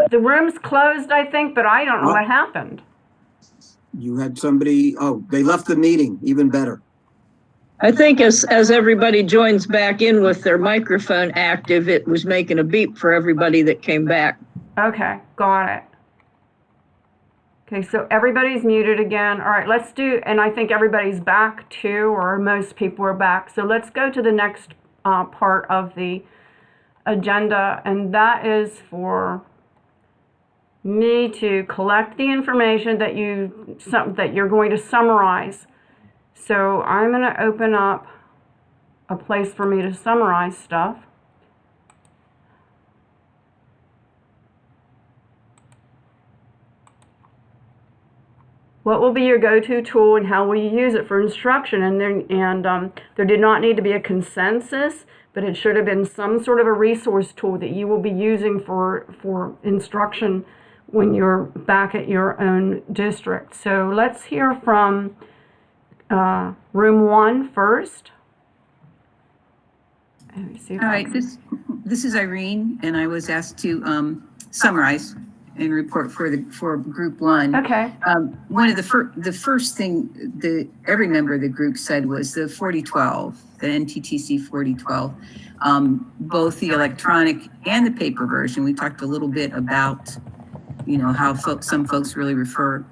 The room's closed, I think, but I don't know what happened. You had somebody, oh, they left the meeting, even better. I think as everybody joins back in with their microphone active, it was making a beep for everybody that came back. Okay, got it. Okay, so everybody's muted again. All right, let's do, and I think everybody's back too, or most people are back. So let's go to the next part of the agenda, and that is for me to collect the information that you're going to summarize. So I'm going to open up a place for me to summarize stuff. What will be your go-to tool and how will you use it for instruction? And there did not need to be a consensus, but it should have been some sort of a resource tool that you will be using for instruction when you're back at your own district. So let's hear from room 1 first. Let me see if All I right, can- this is Irene, and I was asked to summarize and report for group 1. Okay. One of the first thing every member of the group said was the 4012, the NTTC 4012, both the electronic and the paper version. We talked a little bit about, how some folks really refer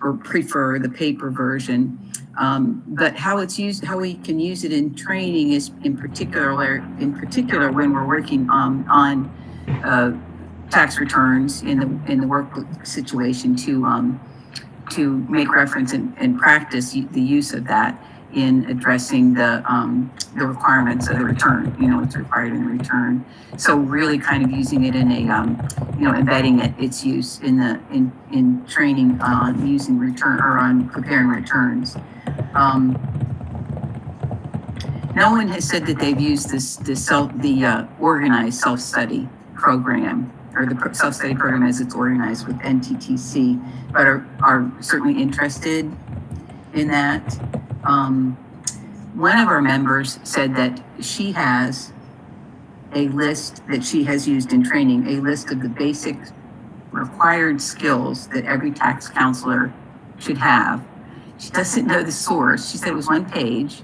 or prefer the paper version. But how it's used, how we can use it in training is in particular when we're working on tax returns in the workbook situation to make reference and practice the use of that in addressing the requirements of the return, what's required in the return. So really kind of using it in a, embedding its use in training on using return or on preparing returns. No one has said that they've used the organized self-study program or the self-study program as it's organized with NTTC, but are certainly interested in that. One of our members said that she has a list that she has used in training, a list of the basic required skills that every tax counselor should have. She doesn't know the source. She said it was 1 page,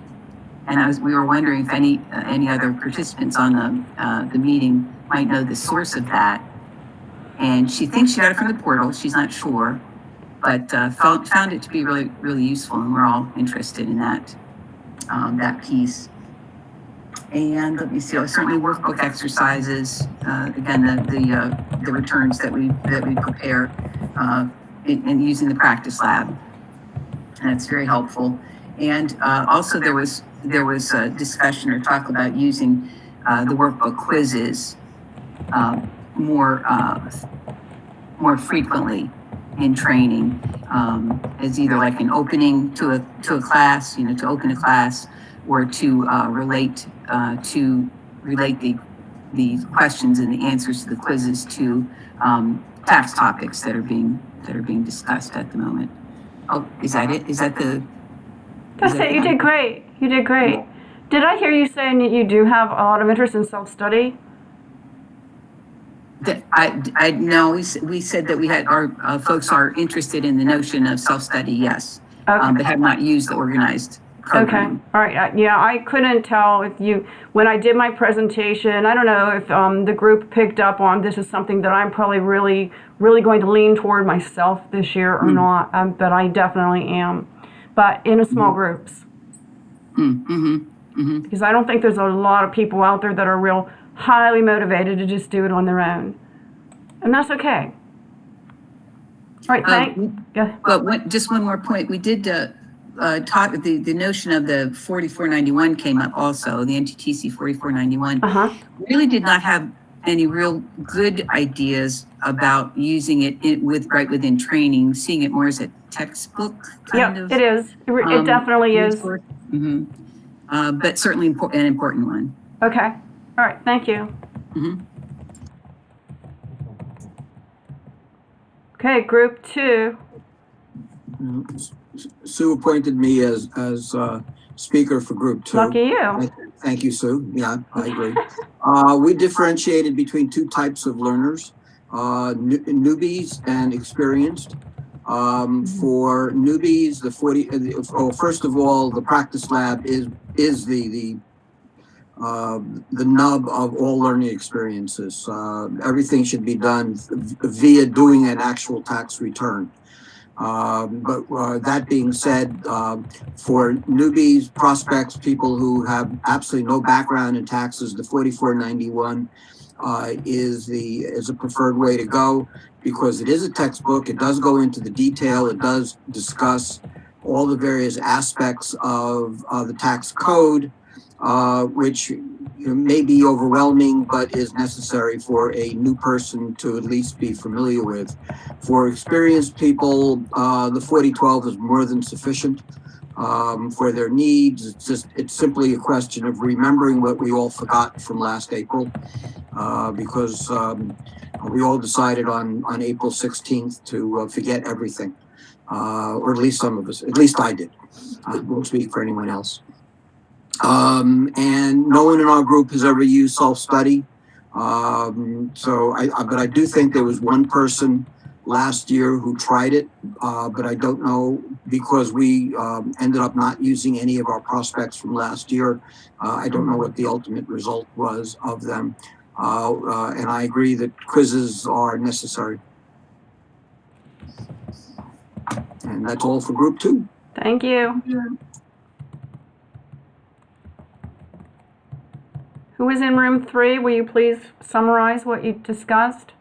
and we were wondering if any other participants on the meeting might know the source of that. And she thinks she got it from the portal. She's not sure, but found it to be really, really useful, and we're all interested in that piece. And let me see. Certainly, workbook exercises. Again, the returns that we prepare in using the practice lab. And it's very helpful. And also there was a discussion or talk about using the workbook quizzes more frequently in training as either like an opening to a class, to open a class, or to relate the questions and the answers to the quizzes to tax topics that are being discussed at the moment. Oh, is that it? That's it. You did great. You did great. Did I hear you saying that you do have a lot of interest in self-study? I know we said that we had our folks are interested in the notion of self-study, yes, Okay. but have not used the organized program. Okay. All right. Yeah, I couldn't tell when I did my presentation, I don't know if the group picked up on this is something that I'm probably really, really going to lean toward myself this year or not, but I definitely am. But in small groups. Because I don't think there's a lot of people out there that are real highly motivated to just do it on their own. And that's okay. All right, yeah. But just one more point. We did talk, the notion of the 4491 came up also, the NTTC 4491. Really did not have any real good ideas about using it within training, seeing it more as a textbook kind of. It is. It definitely is. But certainly an important one. Okay. All right. Thank you. Okay, group 2. Sue appointed me as speaker for group 2. Lucky you. Thank you, Sue. Yeah, I agree. We differentiated between two types of learners, newbies and experienced. For newbies, first of all, the practice lab is the nub of all learning experiences. Everything should be done via doing an actual tax return. But that being said, for newbies, prospects, people who have absolutely no background in taxes, the 4491 is a preferred way to go because it is a textbook. It does go into the detail. It does discuss all the various aspects of the tax code, which may be overwhelming, but is necessary for a new person to at least be familiar with. For experienced people, the 4012 is more than sufficient for their needs. It's simply a question of remembering what we all forgot from last April, because we all decided on April 16th to forget everything, or at least some of us. At least I did. I won't speak for anyone else. And no one in our group has ever used self-study. But I do think there was one person last year who tried it, but I don't know, because we ended up not using any of our prospects from last year. I don't know what the ultimate result was of them. And I agree that quizzes are necessary. And that's all for group 2. Thank you. Who is in room 3? Will you please summarize what you discussed?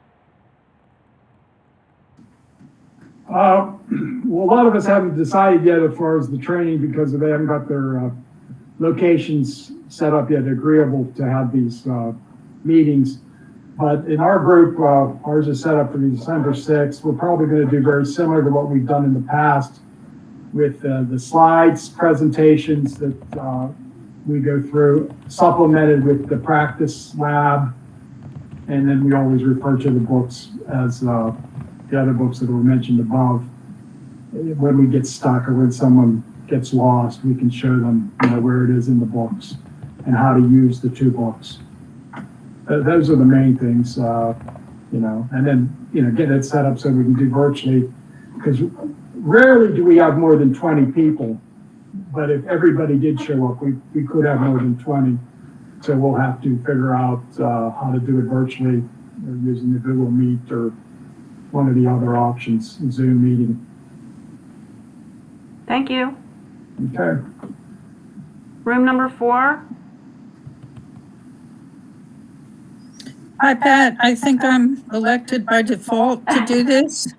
Well, a lot of us haven't decided yet as far as the training because they haven't got their locations set up yet agreeable to have these meetings. But in our group, ours is set up for December 6th. We're probably going to do very similar to what we've done in the past with the slides, presentations that we go through, supplemented with the practice lab. And then we always refer to the books as the other books that were mentioned above. When we get stuck or when someone gets lost, we can show them where it is in the books and how to use the 2 books. Those are the main things, and then, get it set up so we can do virtually, because rarely do we have more than 20 people. But if everybody did show up, we could have more than 20. So we'll have to figure out how to do it virtually using the Google Meet or one of the other options, Zoom meeting. Thank you. Okay. Room number 4? Hi, Pat. I think I'm elected by default to do this.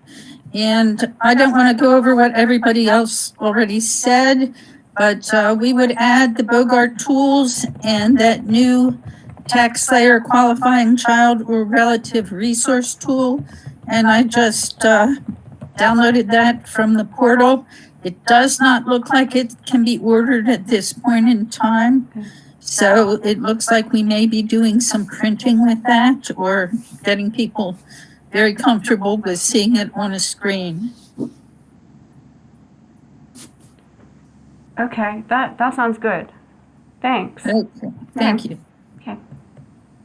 And I don't want to go over what everybody else already said, but we would add the Bogart tools and that new TaxSlayer qualifying child or relative resource tool. And I just downloaded that from the portal. It does not look like it can be ordered at this point in time. So it looks like we may be doing some printing with that or getting people very comfortable with seeing it on a screen. Okay, that sounds good. Thanks. Okay, thank you. Okay.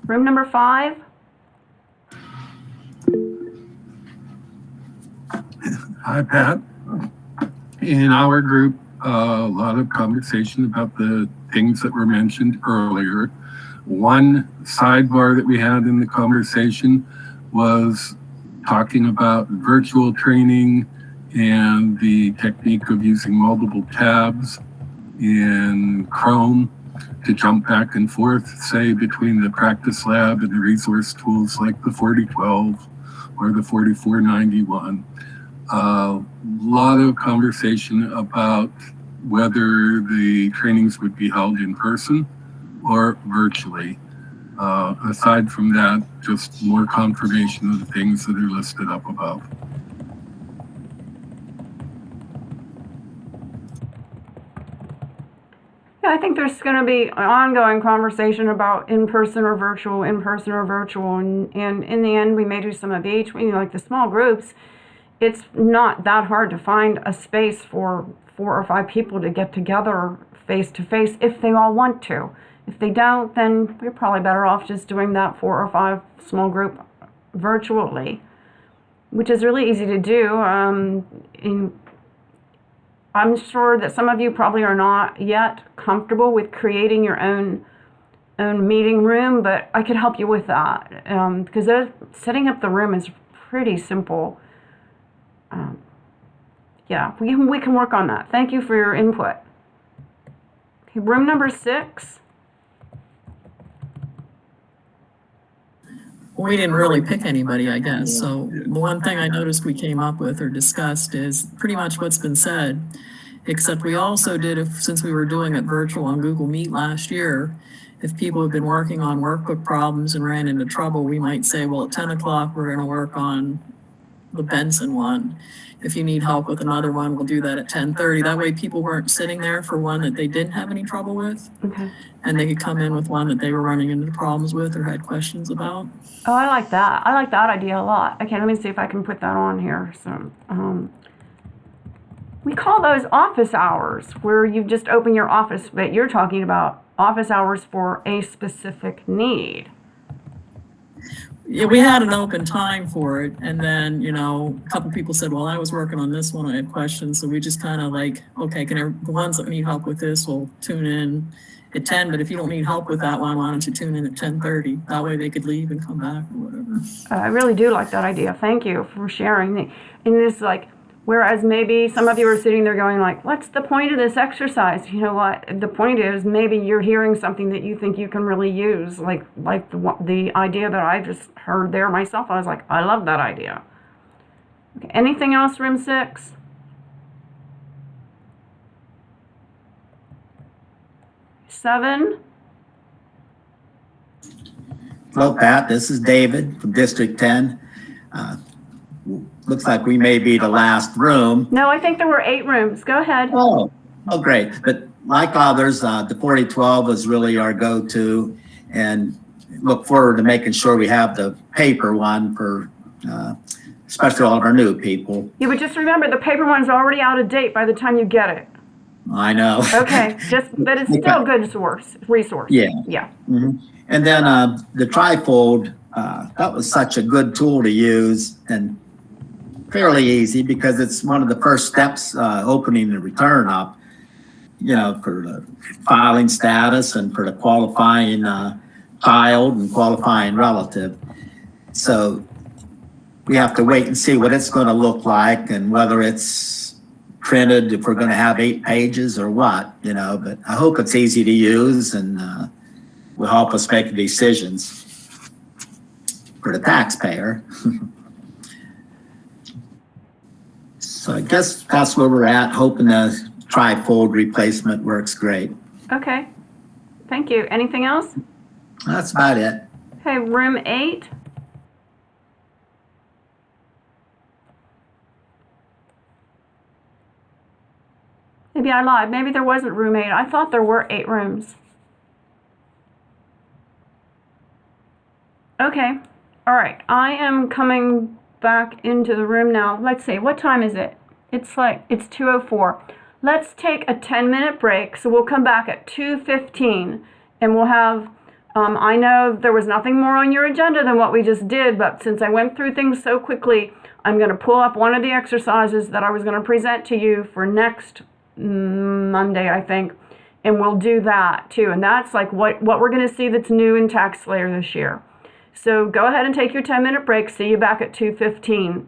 Room number 5? Hi, Pat. In our group, a lot of conversation about the things that were mentioned earlier. One sidebar that we had in the conversation was talking about virtual training and the technique of using multiple tabs in Chrome to jump back and forth, say, between the practice lab and the resource tools like the 4012 or the 4491. A lot of conversation about whether the trainings would be held in person or virtually. Aside from that, just more confirmation of the things that are listed up above. Yeah, I think there's going to be an ongoing conversation about in-person or virtual, and in the end, we may do some of each. Like the small groups, it's not that hard to find a space for 4 or 5 people to get together face to face if they all want to. If they don't, then we're probably better off just doing that 4 or 5 small group virtually, which is really easy to do. I'm sure that some of you probably are not yet comfortable with creating your own meeting room, but I could help you with that, because setting up the room is pretty simple. Yeah, we can work on that. Thank you for your input. Okay, room number 6. We didn't really pick anybody, I guess. So the one thing I noticed we came up with or discussed is pretty much what's been said, except we also did, since we were doing it virtual on Google Meet last year, if people have been working on workbook problems and ran into trouble, we might say, well, at 10 o'clock, we're going to work on the Benson one. If you need help with another one, we'll do that at 10:30. That way people weren't sitting there for one that they didn't have any trouble with. Okay. And they could come in with one that they were running into problems with or had questions about. Oh, I like that. I like that idea a lot. Okay, let me see if I can put that on here. So, we call those office hours, where you just open your office, but you're talking about office hours for a specific need. Yeah, we had an open time for it, and then, a couple people said, well, I was working on this one, I had questions, so we just kind of like, okay, the ones that need help with this will tune in at 10, but if you don't need help with that one, why don't you tune in at 10:30? That way they could leave and come back or whatever. I really do like that idea. Thank you for sharing. And this, whereas maybe some of you are sitting there going like, what's the point of this exercise? You know what? The point is maybe you're hearing something that you think you can really use, like the idea that I just heard there myself. I was like, I love that idea. Okay. Anything else, room 6? Seven. Hello, Pat. This is David from District 10. Looks like we may be the last room. No, I think there were 8 rooms. Go ahead. Oh, great. But like others, the 4012 is really our go-to, and look forward to making sure we have the paper one for especially all of our new people. Yeah, but just remember, the paper one's already out of date by the time you get it. I know. Okay, but it's still a good resource. Yeah. Yeah. Mm-hmm. And then the trifold, that was such a good tool to use and fairly easy because it's one of the first steps opening the return up, for the filing status and for the qualifying child and qualifying relative. So we have to wait and see what it's going to look like and whether it's printed, if we're going to have 8 pages or what, but I hope it's easy to use and will help us make decisions for the taxpayer. So I guess that's where we're at, hoping the trifold replacement works great. Okay. Thank you. Anything else? That's about it. Okay, room 8. Maybe I lied. Maybe there wasn't room 8. I thought there were 8 rooms. Okay. All right. I am coming back into the room now. Let's see. What time is it? It's 2:04. Let's take a 10-minute break. So we'll come back at 2:15 and we'll have, I know there was nothing more on your agenda than what we just did, but since I went through things so quickly, I'm going to pull up one of the exercises that I was going to present to you for next Monday, I think, and we'll do that too. And that's like what we're going to see that's new in TaxSlayer this year. So go ahead and take your 10-minute break. See you back at 2:15.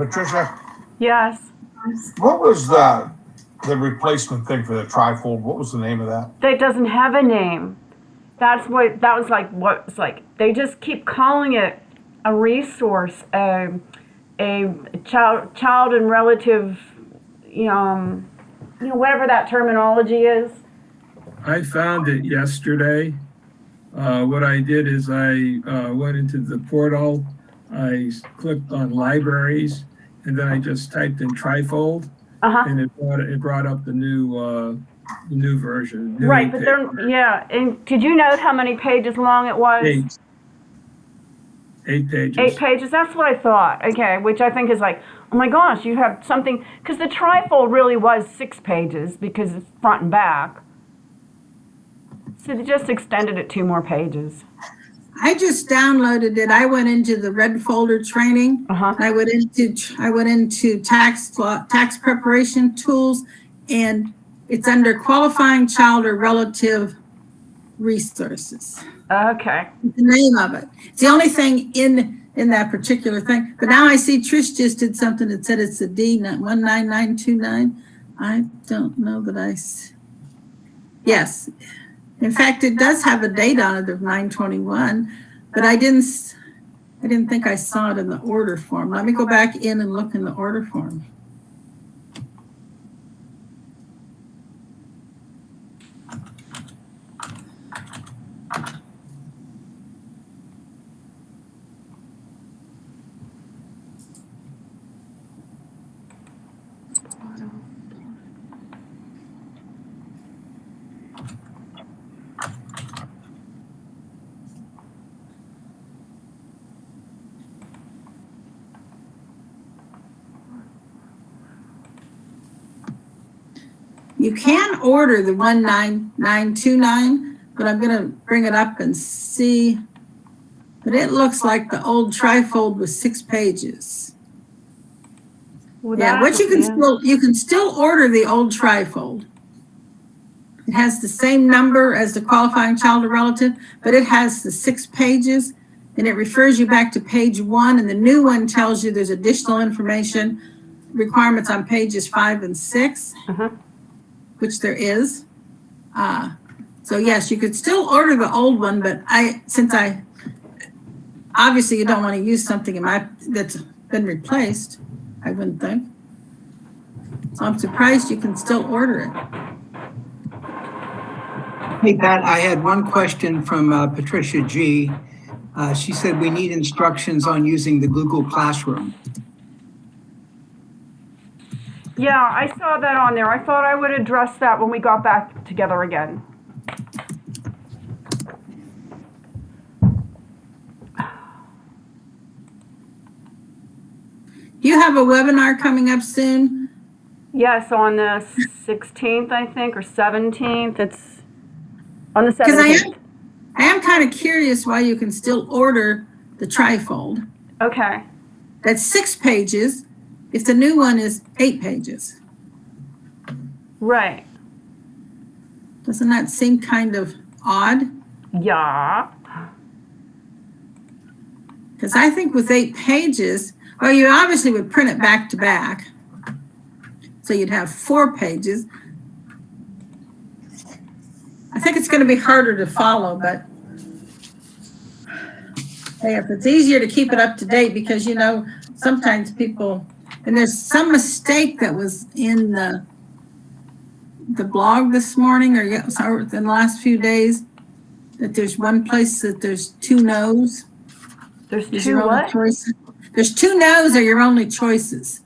Patricia, Yes, what was the replacement thing for the trifold? What was the name of that? that doesn't have a name. That was like, what it's like. They just keep calling it a resource, a child and relative, whatever that terminology is. I found it yesterday. What I did is I went into the portal, I clicked on libraries, and then I just typed in trifold, and it brought up the new version. Right, but yeah. And did you note how many pages long it was? 8 pages. 8 pages. That's what I thought. Okay, which I think is like, oh my gosh, you have something, because the trifold really was 6 pages because it's front and back. So they just extended it 2 more pages. I just downloaded it. I went into the red folder training. I went into tax preparation tools, and it's under qualifying child or relative resources. Okay. The name of it. It's the only thing in that particular thing. But now I see Trish just did something that said it's a D, not 19929. I don't know that yes. In fact, it does have a date on it of 9/21, but I didn't think I saw it in the order form. Let me go back in and look in the order form. You can order the 19929, but I'm going to bring it up and see. But it looks like the old trifold was 6 pages. Well, yeah, what you can still order the old trifold. It has the same number as the qualifying child or relative, but it has the 6 pages, and it refers you back to page 1, and the new one tells you there's additional information requirements on pages 5 and 6. Which there is. So yes, you could still order the old one, but obviously you don't want to use something that's been replaced, I wouldn't think. So I'm surprised you can still order it. Hey, Pat, I had one question from Patricia G. She said we need instructions on using the Google Classroom. Yeah, I saw that on there. I thought I would address that when we got back together again. Do you have a webinar coming up soon? Yes, on the 16th, I think, or 17th. It's on the 17th. Because I am kind of curious why you can still order the trifold. Okay. That's 6 pages. If the new one is 8 pages. Right. Doesn't that seem kind of odd? Yeah. Because I think with 8 pages, well, you obviously would print it back to back. So you'd have 4 pages. I think it's going to be harder to follow, but hey, if it's easier to keep it up to date, because, sometimes people, and there's some mistake that was in the blog this morning or in the last few days, that there's one place that there's 2 no's. There's 2 what? There's 2 no's are your only choices.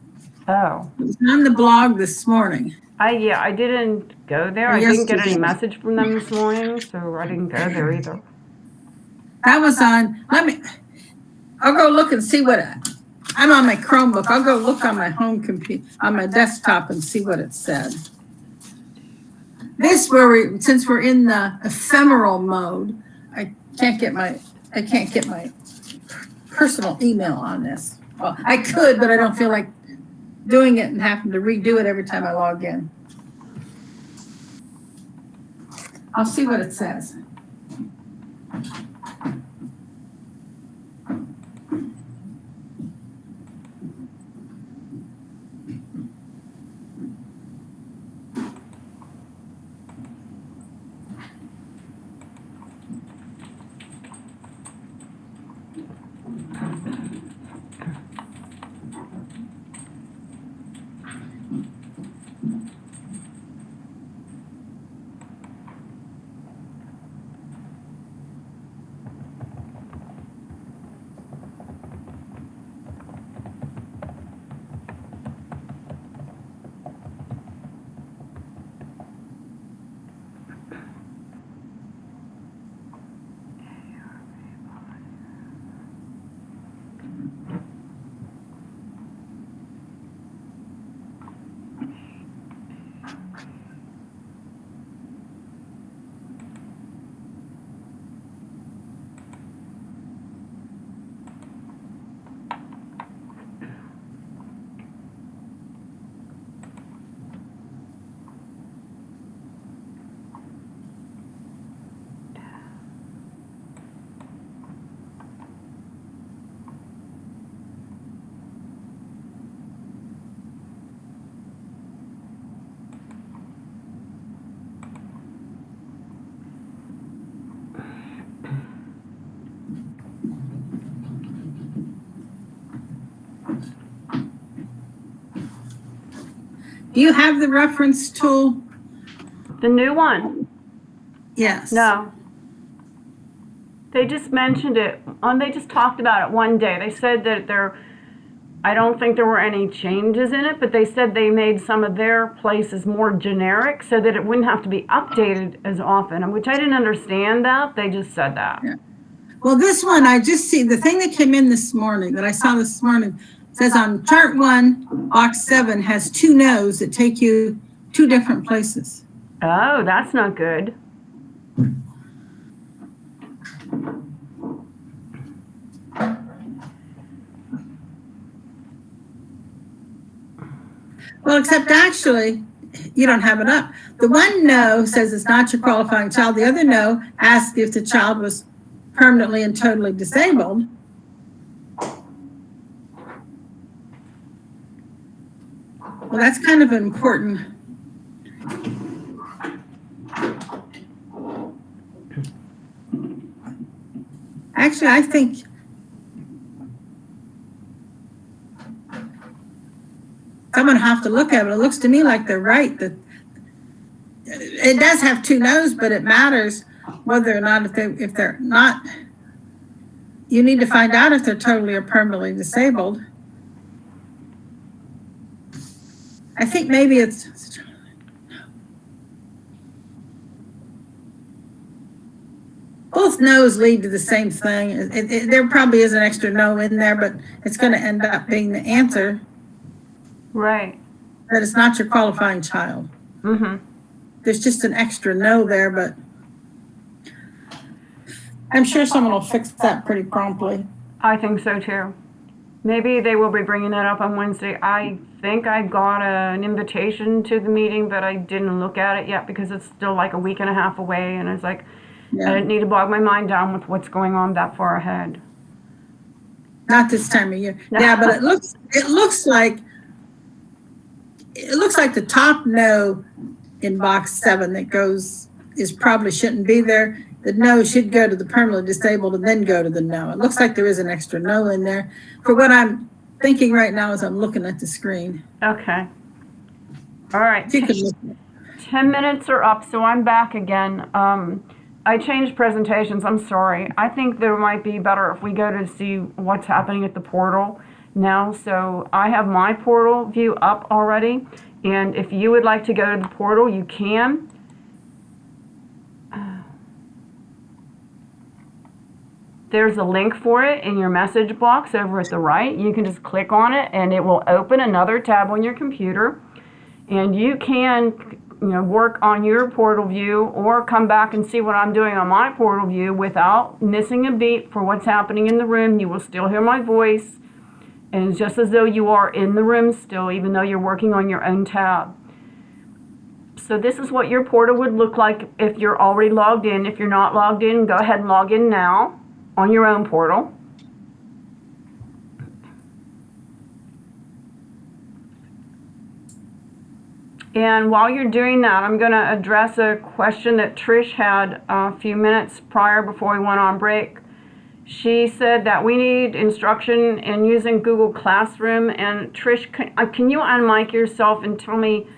Oh. It was on the blog this morning. I didn't go there. I didn't get any message from them this morning, so I didn't go there either. That was on, I'll go look and see I'm on my Chromebook. I'll go look on my home computer, on my desktop, and see what it said. Since we're in the ephemeral mode, I can't get my personal email on this. Well, I could, but I don't feel like doing it and having to redo it every time I log in. I'll see what it says. Do you have the reference tool? The new one? Yes. No. They just mentioned it, they just talked about it one day. They said that I don't think there were any changes in it, but they said they made some of their places more generic so that it wouldn't have to be updated as often, which I didn't understand that. They just said that. Yeah. Well, this one, I just see, the thing that came in this morning, that I saw this morning, says on chart 1, box 7 has 2 no's that take you 2 different places. Oh, that's not good. Well, except actually, you don't have it up. The one no says it's not your qualifying child. The other no asks if the child was permanently and totally disabled. Well, that's kind of important. Actually, I think I'm gonna have to look at it. It looks to me like they're right, that it does have 2 no's, but it matters whether or not if they're not, you need to find out if they're totally or permanently disabled. I think maybe it's, both no's lead to the same thing. There probably is an extra no in there, but it's gonna end up being the answer. Right. That it's not your qualifying child. Mm-hmm. There's just an extra no there, but I'm sure someone will fix that pretty promptly. I think so too. Maybe they will be bringing that up on Wednesday. I think I got an invitation to the meeting, but I didn't look at it yet because it's still like a week and a half away, and it's like, Yeah. I didn't need to bog my mind down with what's going on that far ahead. Not this time of year. Yeah, but it looks like the top no in box 7 that probably shouldn't be there. The no should go to the permanently disabled and then go to the no. It looks like there is an extra no in there. For what I'm thinking right now as I'm looking at the screen. Okay. All right. You can look. 10 minutes are up, so I'm back again. I changed presentations. I'm sorry. I think that it might be better if we go to see what's happening at the portal now. So I have my portal view up already. And if you would like to go to the portal, you can. There's a link for it in your message box over at the right. You can just click on it and it will open another tab on your computer. And you can work on your portal view or come back and see what I'm doing on my portal view without missing a beat for what's happening in the room. You will still hear my voice. And it's just as though you are in the room still, even though you're working on your own tab. So this is what your portal would look like if you're already logged in. If you're not logged in, go ahead and log in now on your own portal. And while you're doing that, I'm going to address a question that Trish had a few minutes prior before we went on break. She said that we need instruction in using Google Classroom. And Trish, can you unmic yourself and tell me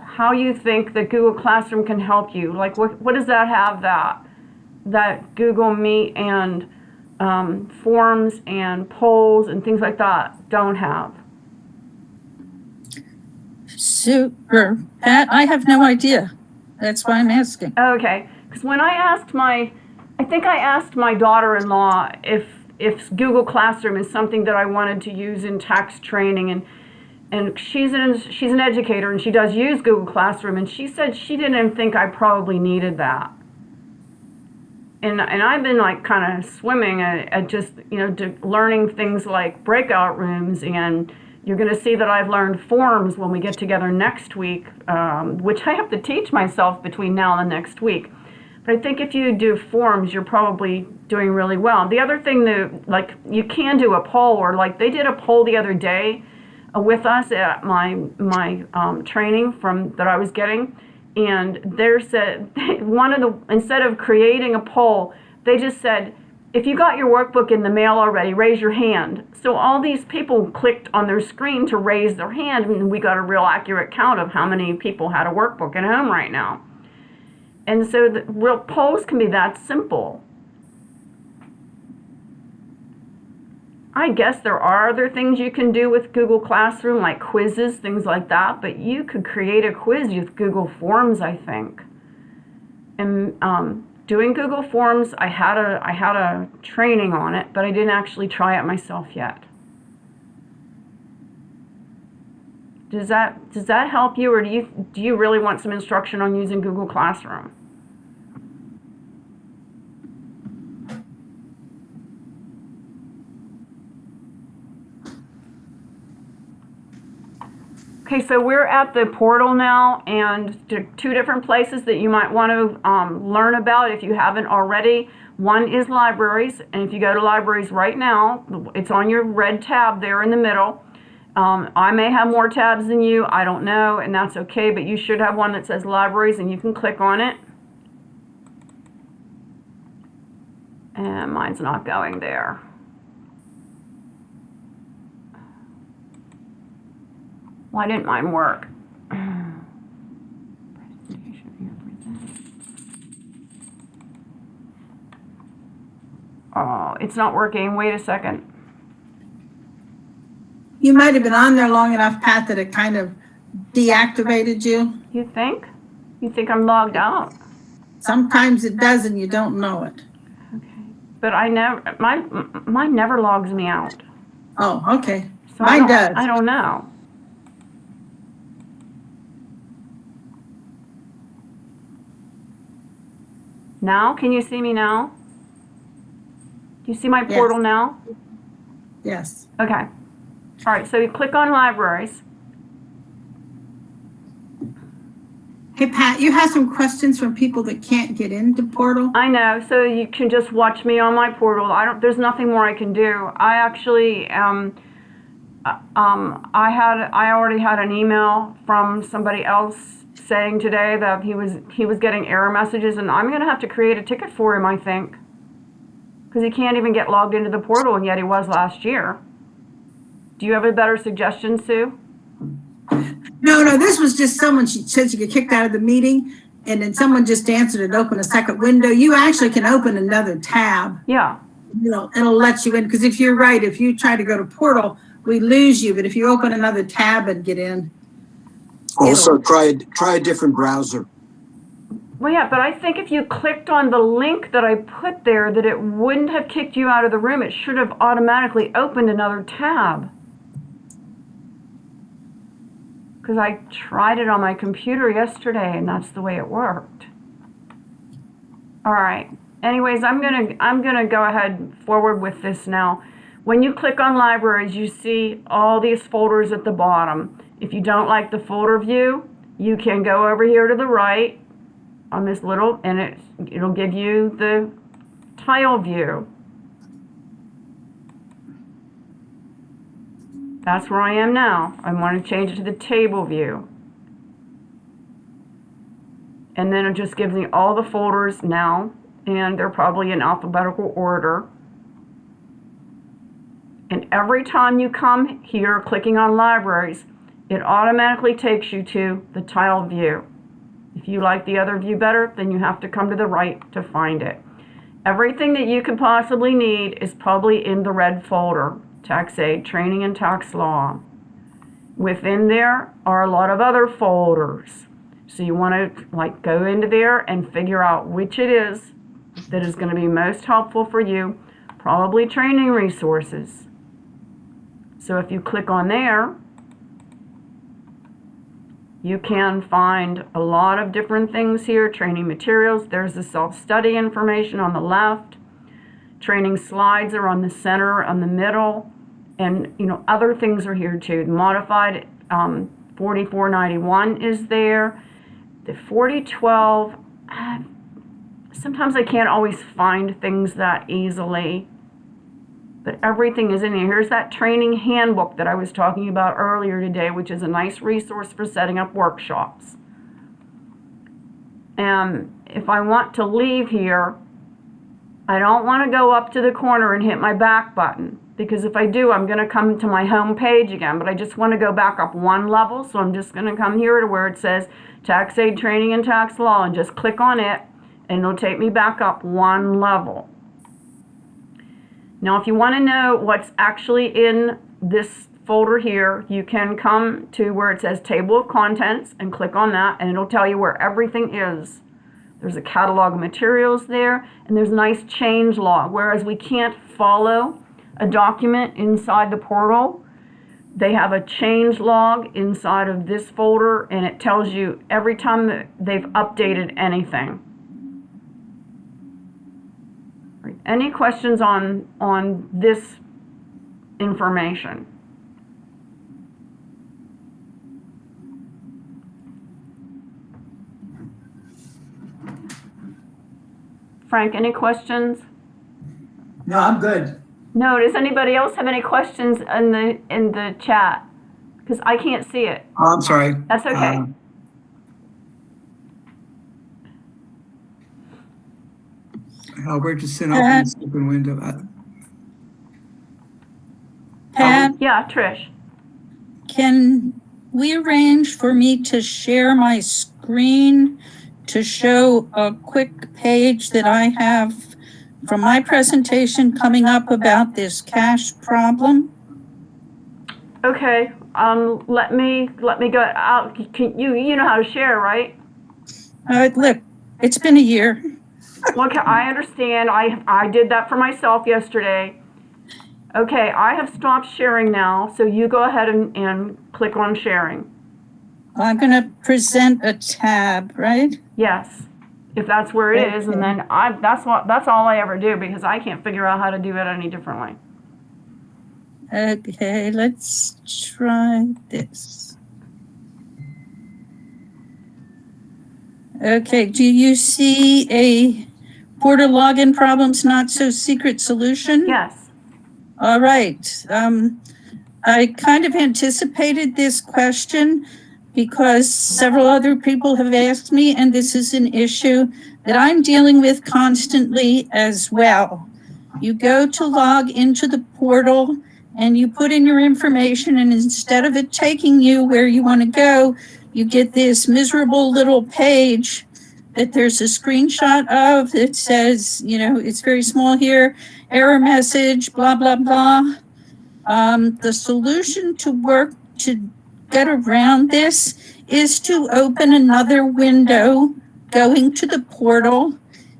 how you think that Google Classroom can help you? Like, what does that have that Google Meet and forms and polls and things like that don't have? Super. Pat, I have no idea. That's why I'm asking. Okay, because when I asked I think I asked my daughter-in-law if Google Classroom is something that I wanted to use in tax training, and she's an educator and she does use Google Classroom, and she said she didn't think I probably needed that. And I've been like kind of swimming at just learning things like breakout rooms, and you're going to see that I've learned forms when we get together next week, which I have to teach myself between now and the next week. But I think if you do forms, you're probably doing really well. The other thing that, like, you can do a poll, or like they did a poll the other day with us at my training that I was getting, and there said instead of creating a poll, they just said, if you got your workbook in the mail already, raise your hand. So all these people clicked on their screen to raise their hand, and we got a real accurate count of how many people had a workbook at home right now. And so the real polls can be that simple. I guess there are other things you can do with Google Classroom, like quizzes, things like that, but you could create a quiz with Google Forms, I think. And doing Google Forms, I had a training on it, but I didn't actually try it myself yet. Does that help you, or do you really want some instruction on using Google Classroom? Okay, so we're at the portal now, and two different places that you might want to learn about if you haven't already. One is libraries, and if you go to libraries right now, it's on your red tab there in the middle. I may have more tabs than you, I don't know, and that's okay, but you should have one that says libraries, and you can click on it. And mine's not going there. Why didn't mine work? Oh, it's not working. Wait a second. You might have been on there long enough, Pat, that it kind of deactivated you. You think? You think I'm logged out? Sometimes it does and you don't know it. Okay. But I never, mine never logs me out. Oh, okay. So Mine does. I don't know. Now, can you see me now? Do you see my portal now? Yes. Okay. All right, so you click on libraries. Hey, Pat, you have some questions from people that can't get into portal? I know, so you can just watch me on my portal. There's nothing more I can do. I actually, I already had an email from somebody else saying today that he was getting error messages, and I'm gonna have to create a ticket for him, I think. Because he can't even get logged into the portal, and yet he was last year. Do you have a better suggestion, Sue? No, this was just someone, she said she got kicked out of the meeting, and then someone just answered and opened a second window. You actually can open another tab. Yeah. You know, it'll let you in, because if you're right, if you try to go to portal, we lose you, but if you open another tab and get in. Also, try a different browser. Well, yeah, but I think if you clicked on the link that I put there, that it wouldn't have kicked you out of the room. It should have automatically opened another tab. Because I tried it on my computer yesterday, and that's the way it worked. All right. Anyways, I'm gonna go ahead forward with this now. When you click on libraries, you see all these folders at the bottom. If you don't like the folder view, you can go over here to the right on this little, and it'll give you the tile view. That's where I am now. I want to change it to the table view. And then it just gives me all the folders now, and they're probably in alphabetical order. And every time you come here clicking on libraries, it automatically takes you to the tile view. If you like the other view better, then you have to come to the right to find it. Everything that you could possibly need is probably in the red folder, Tax Aid, Training and Tax Law. Within there are a lot of other folders. So you want to go into there and figure out which it is that is going to be most helpful for you, probably training resources. So if you click on there, you can find a lot of different things here. Training materials, there's the self-study information on the left. Training slides are on the center, on the middle. And, other things are here too. Modified 4491 is there. The 4012, sometimes I can't always find things that easily. But everything is in here. Here's that training handbook that I was talking about earlier today, which is a nice resource for setting up workshops. And if I want to leave here, I don't want to go up to the corner and hit my back button, because if I do, I'm going to come to my home page again, but I just want to go back up one level, so I'm just going to come here to where it says Tax Aid Training and Tax Law and just click on it, and it'll take me back up one level. Now, if you want to know what's actually in this folder here, you can come to where it says Table of Contents and click on that, and it'll tell you where everything is. There's a catalog of materials there, and there's a nice change log. Whereas we can't follow a document inside the portal, they have a change log inside of this folder, and it tells you every time that they've updated anything. Right. Any questions on this information? Frank, any questions? No, I'm good. No, does anybody else have any questions in the chat? Because I can't see it. Oh, I'm sorry. That's okay. Albert, just send open this open window. Pat, Yeah, Trish. can we arrange for me to share my screen to show a quick page that I have from my presentation coming up about this cash problem? Okay. Let me go out. You know how to share, right? Look, it's been a year. Okay, I understand. I did that for myself yesterday. Okay, I have stopped sharing now, so you go ahead and click on sharing. I'm gonna present a tab, right? Yes, if that's where it is, and then that's all I ever do, because I can't figure out how to do it any differently. Okay, let's try this. Okay, do you see a portal login problems not so secret solution? Yes. All right. I kind of anticipated this question because several other people have asked me, and this is an issue that I'm dealing with constantly as well. You go to log into the portal and you put in your information, and instead of it taking you where you want to go, you get this miserable little page that there's a screenshot of that says, you know, it's very small here, error message, blah, blah, blah. The solution to get around this is to open another window going to the portal.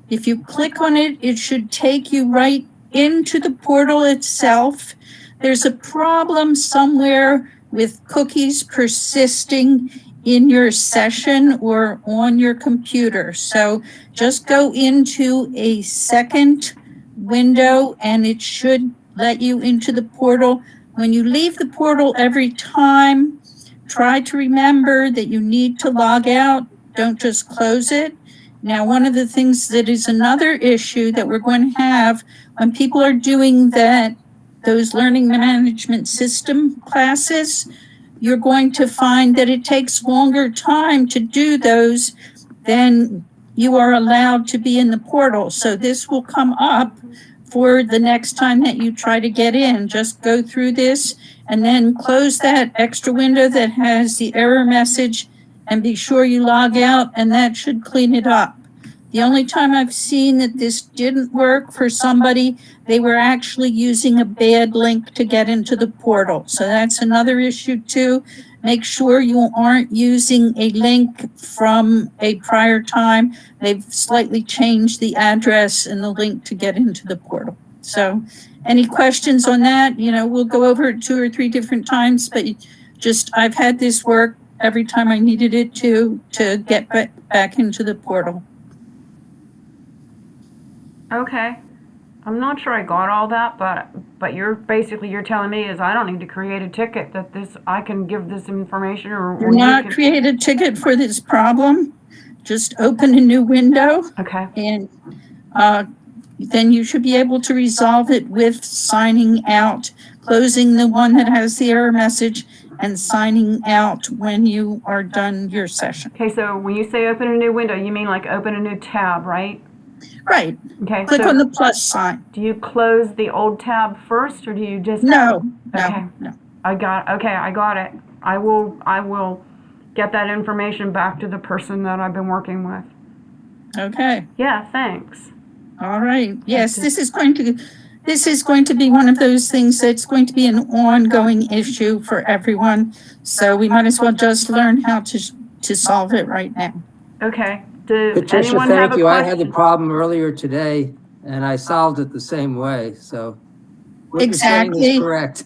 If you click on it, it should take you right into the portal itself. There's a problem somewhere with cookies persisting in your session or on your computer. So just go into a second window and it should let you into the portal. When you leave the portal every time, try to remember that you need to log out. Don't just close it. Now, one of the things that is another issue that we're going to have when people are doing those learning management system classes, you're going to find that it takes longer time to do those than you are allowed to be in the portal. So this will come up for the next time that you try to get in. Just go through this and then close that extra window that has the error message and be sure you log out, and that should clean it up. The only time I've seen that this didn't work for somebody, they were actually using a bad link to get into the portal. So that's another issue too. Make sure you aren't using a link from a prior time. They've slightly changed the address and the link to get into the portal. So any questions on that? You know, we'll go over it 2 or 3 different times, but I've had this work every time I needed it to get back into the portal. Okay. I'm not sure I got all that, but you're telling me is I don't need to create a ticket, that I can give this information or Do not create a ticket for this problem. Just open a new window. Okay. And then you should be able to resolve it with signing out, closing the one that has the error message and signing out when you are done your session. Okay, so when you say open a new window, you mean like open a new tab, right? Right. Okay, Click so on the plus sign. do you close the old tab first, or do you just? No, Okay. no. I got it. I will get that information back to the person that I've been working with. Okay. Yeah, thanks. All right. Yes, this is going to be one of those things that's going to be an ongoing issue for everyone. So we might as well just learn how to solve it right now. Okay. Does Patricia, anyone have thank a you. I had the question? problem earlier today and I solved it the same way, so. What you're saying Exactly. is correct.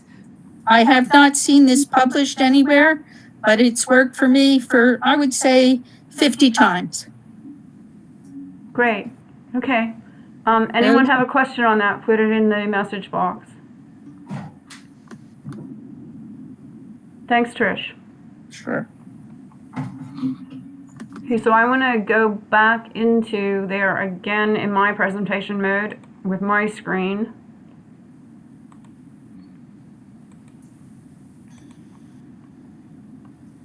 I have not seen this published anywhere, but it's worked for me for, I would say, 50 times. Great. Okay. Anyone have a question on that? Put it in the message box. Thanks, Trish. Sure. Okay, so I want to go back into there again in my presentation mode with my screen.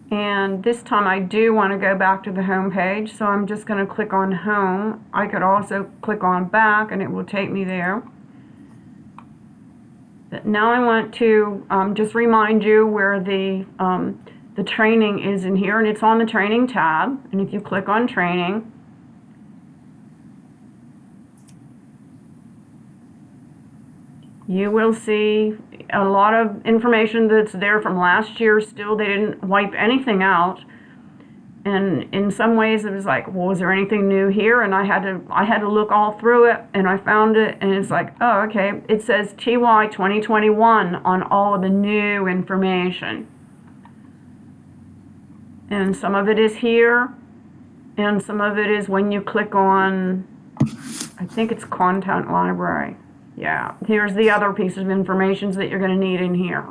And this time I do want to go back to the home page, so I'm just going to click on home. I could also click on back and it will take me there. But now I want to just remind you where the training is in here, and it's on the training tab. And if you click on training, you will see a lot of information that's there from last year still. They didn't wipe anything out. And in some ways it was like, well, was there anything new here? And I had to look all through it, and I found it, and it's like, oh, okay. It says TY 2021 on all of the new information. And some of it is here, and some of it is when you click on, I think it's content library. Yeah, here's the other piece of information that you're going to need in here.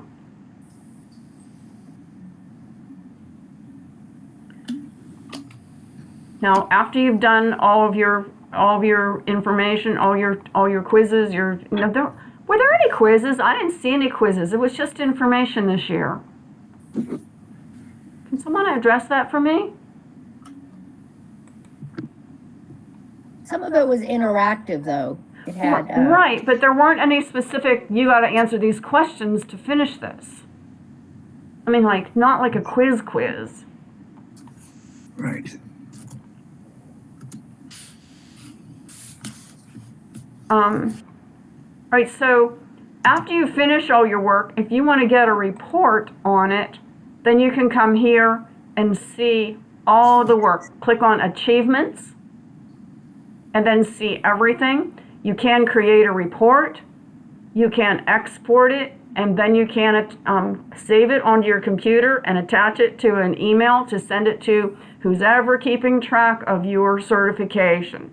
Now, after you've done all of your information, all your quizzes, were there any quizzes? I didn't see any quizzes. It was just information this year. Can someone address that for me? Some of it was interactive, though. It had, right, but there weren't any specific, you got to answer these questions to finish this. I mean, like, not like a quiz. Right. Right, so after you finish all your work, if you want to get a report on it, then you can come here and see all the work. Click on achievements and then see everything. You can create a report, you can export it, and then you can save it onto your computer and attach it to an email to send it to who's ever keeping track of your certification.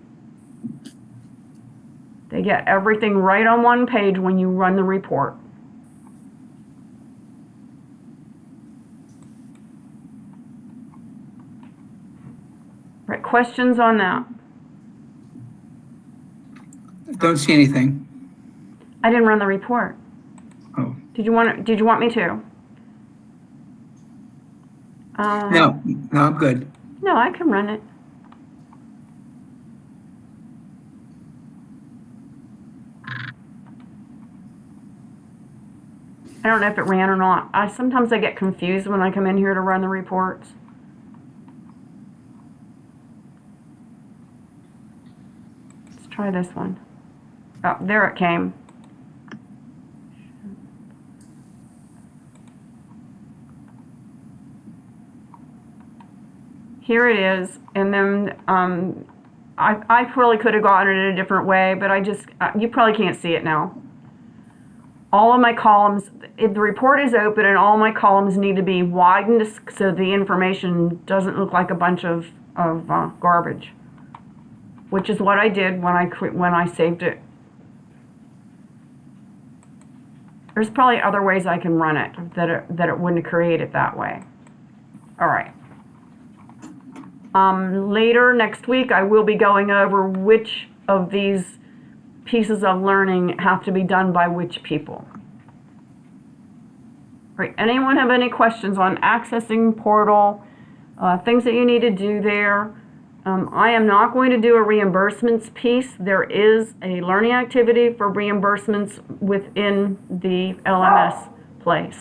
They get everything right on one page when you run the report. Right, questions on that? Don't see anything. I didn't run the report. Oh. Did you want me to? No, I'm good. No, I can run it. I don't know if it ran or not. Sometimes I get confused when I come in here to run the reports. Let's try this one. Oh, there it came. Here it is, and then I probably could have gotten it a different way, but you probably can't see it now. All of my columns, if the report is open, and all my columns need to be widened so the information doesn't look like a bunch of garbage, which is what I did when I saved it. There's probably other ways I can run it that it wouldn't create it that way. All right. Later next week, I will be going over which of these pieces of learning have to be done by which people. Right. Anyone have any questions on accessing portal, things that you need to do there? I am not going to do a reimbursements piece. There is a learning activity for reimbursements within the LMS place.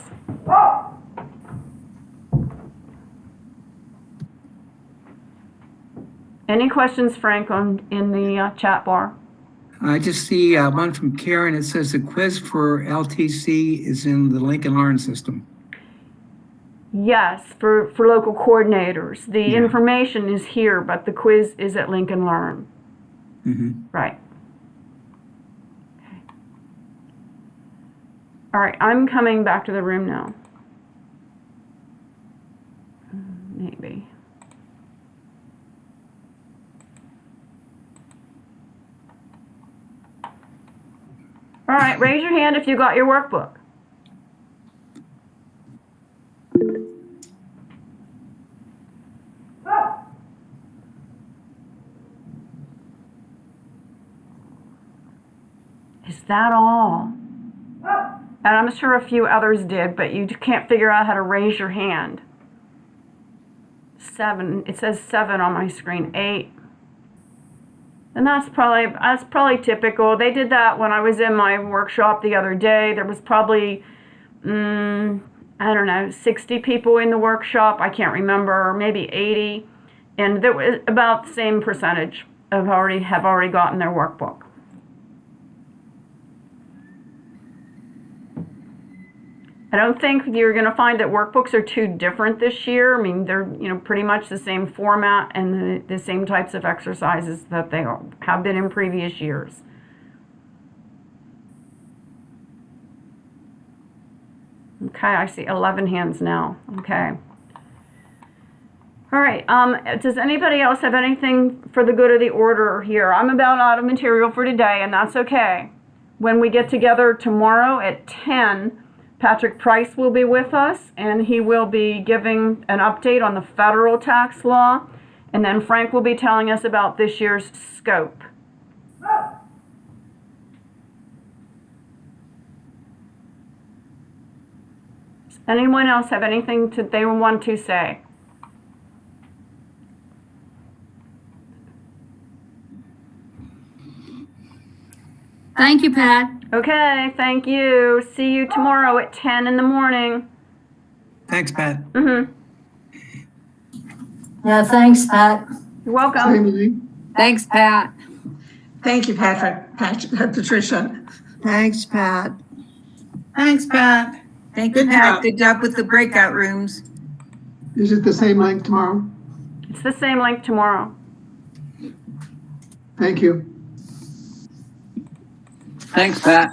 Any questions, Frank, in the chat bar? I just see one from Karen. It says the quiz for LTC is in the Lincoln Learn system. Yes, for local coordinators. The information is here, but the quiz is at Lincoln Learn. Right. Okay. All right, I'm coming back to the room now. Maybe. All right, raise your hand if you got your workbook. Is that all? And I'm sure a few others did, but you can't figure out how to raise your hand. 7, it says 7 on my screen, 8. And that's probably typical. They did that when I was in my workshop the other day. There was probably, I don't know, 60 people in the workshop. I can't remember, or maybe 80. And there was about the same percentage have already gotten their workbook. I don't think you're going to find that workbooks are too different this year. I mean, they're pretty much the same format and the same types of exercises that they have been in previous years. Okay, I see 11 hands now. Okay. All right. Does anybody else have anything for the good of the order here? I'm about out of material for today, and that's okay. When we get together tomorrow at 10. Patrick Price will be with us, and he will be giving an update on the federal tax law, and then Frank will be telling us about this year's scope. Does anyone else have anything they want to say? Thank you, Pat. Okay, thank you. See you tomorrow at 10 in the morning. Thanks, Pat. Yeah, thanks, Pat. You're welcome. Thanks, Pat. Thank you, Patricia. Thanks, Pat. Thanks, Pat. Thank you, Pat. Good job with the breakout rooms. Is it the same length tomorrow? It's the same link tomorrow. Thank you. Thanks, Pat.